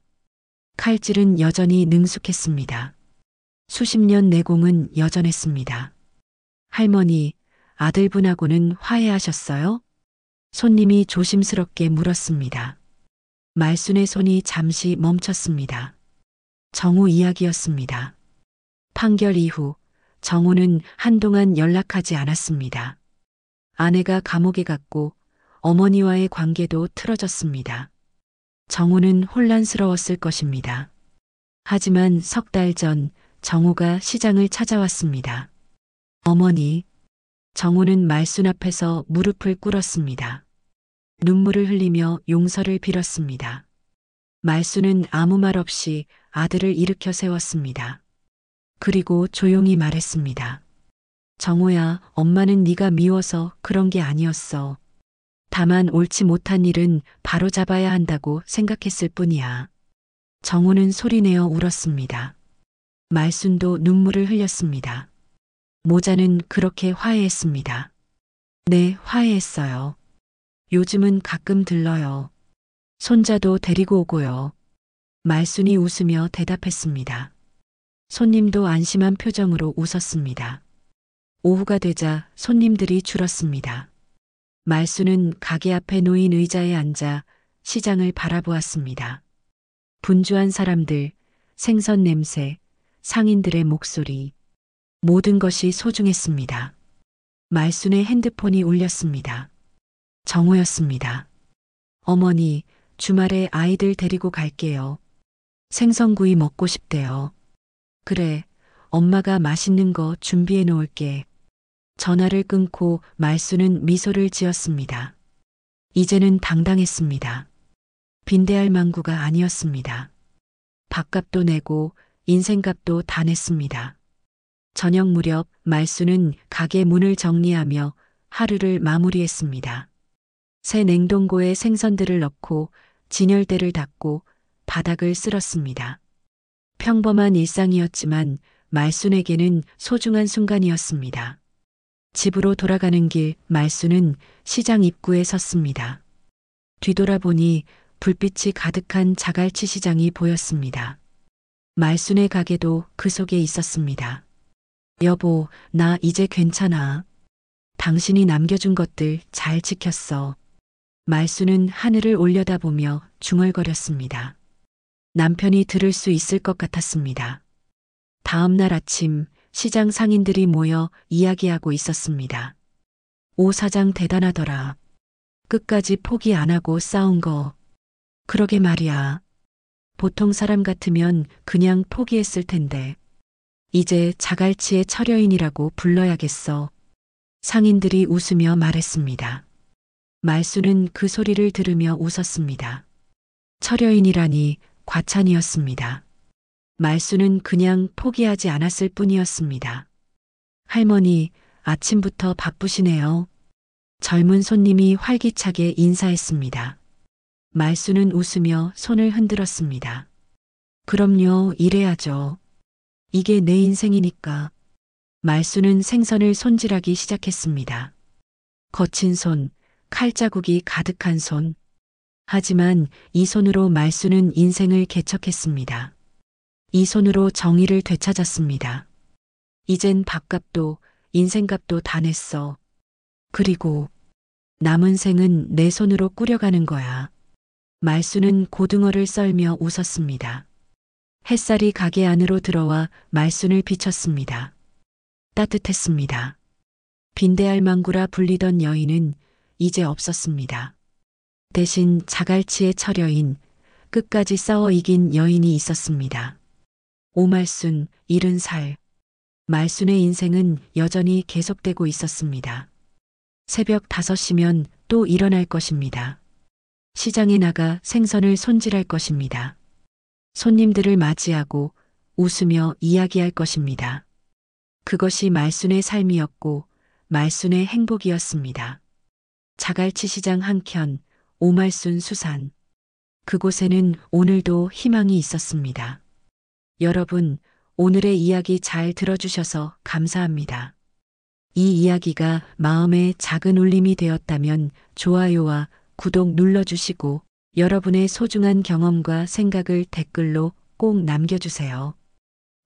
칼질은 여전히 능숙했습니다. 수십 년 내공은 여전했습니다. 할머니, 아들분하고는 화해하셨어요? 손님이 조심스럽게 물었습니다. 말순의 손이 잠시 멈췄습니다. 정우 이야기였습니다. 판결 이후 정우는 한동안 연락하지 않았습니다. 아내가 감옥에 갔고 어머니와의 관계도 틀어졌습니다. 정우는 혼란스러웠을 것입니다. 하지만 석 달 전 정우가 시장을 찾아왔습니다. 어머니, 정우는 말순 앞에서 무릎을 꿇었습니다. 눈물을 흘리며 용서를 빌었습니다. 말순은 아무 말 없이 아들을 일으켜 세웠습니다. 그리고 조용히 말했습니다. 정우야, 엄마는 네가 미워서 그런 게 아니었어. 다만 옳지 못한 일은 바로 잡아야 한다고 생각했을 뿐이야. 정우는 소리내어 울었습니다. 말순도 눈물을 흘렸습니다. 모자는 그렇게 화해했습니다. 네, 화해했어요. 요즘은 가끔 들러요. 손자도 데리고 오고요. 말순이 웃으며 대답했습니다. 손님도 안심한 표정으로 웃었습니다. 오후가 되자 손님들이 줄었습니다. 말수는 가게 앞에 놓인 의자에 앉아 시장을 바라보았습니다. 분주한 사람들, 생선 냄새, 상인들의 목소리, 모든 것이 소중했습니다. 말순의 핸드폰이 울렸습니다. 정호였습니다. 어머니, 주말에 아이들 데리고 갈게요. 생선구이 먹고 싶대요. 그래, 엄마가 맛있는 거 준비해 놓을게. 전화를 끊고 말수는 미소를 지었습니다. 이제는 당당했습니다. 빈대할 망구가 아니었습니다. 밥값도 내고 인생값도 다 냈습니다. 저녁 무렵 말수는 가게 문을 정리하며 하루를 마무리했습니다. 새 냉동고에 생선들을 넣고 진열대를 닫고 바닥을 쓸었습니다. 평범한 일상이었지만 말순에게는 소중한 순간이었습니다. 집으로 돌아가는 길 말순은 시장 입구에 섰습니다. 뒤돌아보니 불빛이 가득한 자갈치 시장이 보였습니다. 말순의 가게도 그 속에 있었습니다. 여보, 나 이제 괜찮아. 당신이 남겨준 것들 잘 지켰어. 말순은 하늘을 올려다보며 중얼거렸습니다. 남편이 들을 수 있을 것 같았습니다. 다음 날 아침 시장 상인들이 모여 이야기하고 있었습니다. 오 사장 대단하더라. 끝까지 포기 안 하고 싸운 거. 그러게 말이야. 보통 사람 같으면 그냥 포기했을 텐데. 이제 자갈치의 철여인이라고 불러야겠어. 상인들이 웃으며 말했습니다. 말수는 그 소리를 들으며 웃었습니다. 철여인이라니 과찬이었습니다. 말수는 그냥 포기하지 않았을 뿐이었습니다. 할머니, 아침부터 바쁘시네요. 젊은 손님이 활기차게 인사했습니다. 말수는 웃으며 손을 흔들었습니다. 그럼요, 일해야죠. 이게 내 인생이니까. 말수는 생선을 손질하기 시작했습니다. 거친 손, 칼자국이 가득한 손. 하지만 이 손으로 말수는 인생을 개척했습니다. 이 손으로 정의를 되찾았습니다. 이젠 밥값도 인생값도 다 냈어. 그리고 남은 생은 내 손으로 꾸려가는 거야. 말수는 고등어를 썰며 웃었습니다. 햇살이 가게 안으로 들어와 말순을 비쳤습니다. 따뜻했습니다. 빈대할 망구라 불리던 여인은 이제 없었습니다. 대신 자갈치의 철여인, 끝까지 싸워 이긴 여인이 있었습니다. 오말순, 70살. 말순의 인생은 여전히 계속되고 있었습니다. 새벽 5시면 또 일어날 것입니다. 시장에 나가 생선을 손질할 것입니다. 손님들을 맞이하고 웃으며 이야기할 것입니다. 그것이 말순의 삶이었고 말순의 행복이었습니다. 자갈치 시장 한켠, 오말순 수산. 그곳에는 오늘도 희망이 있었습니다. 여러분, 오늘의 이야기 잘 들어주셔서 감사합니다. 이 이야기가 마음에 작은 울림이 되었다면 좋아요와 구독 눌러주시고 여러분의 소중한 경험과 생각을 댓글로 꼭 남겨주세요.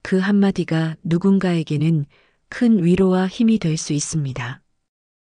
그 한마디가 누군가에게는 큰 위로와 힘이 될 수 있습니다.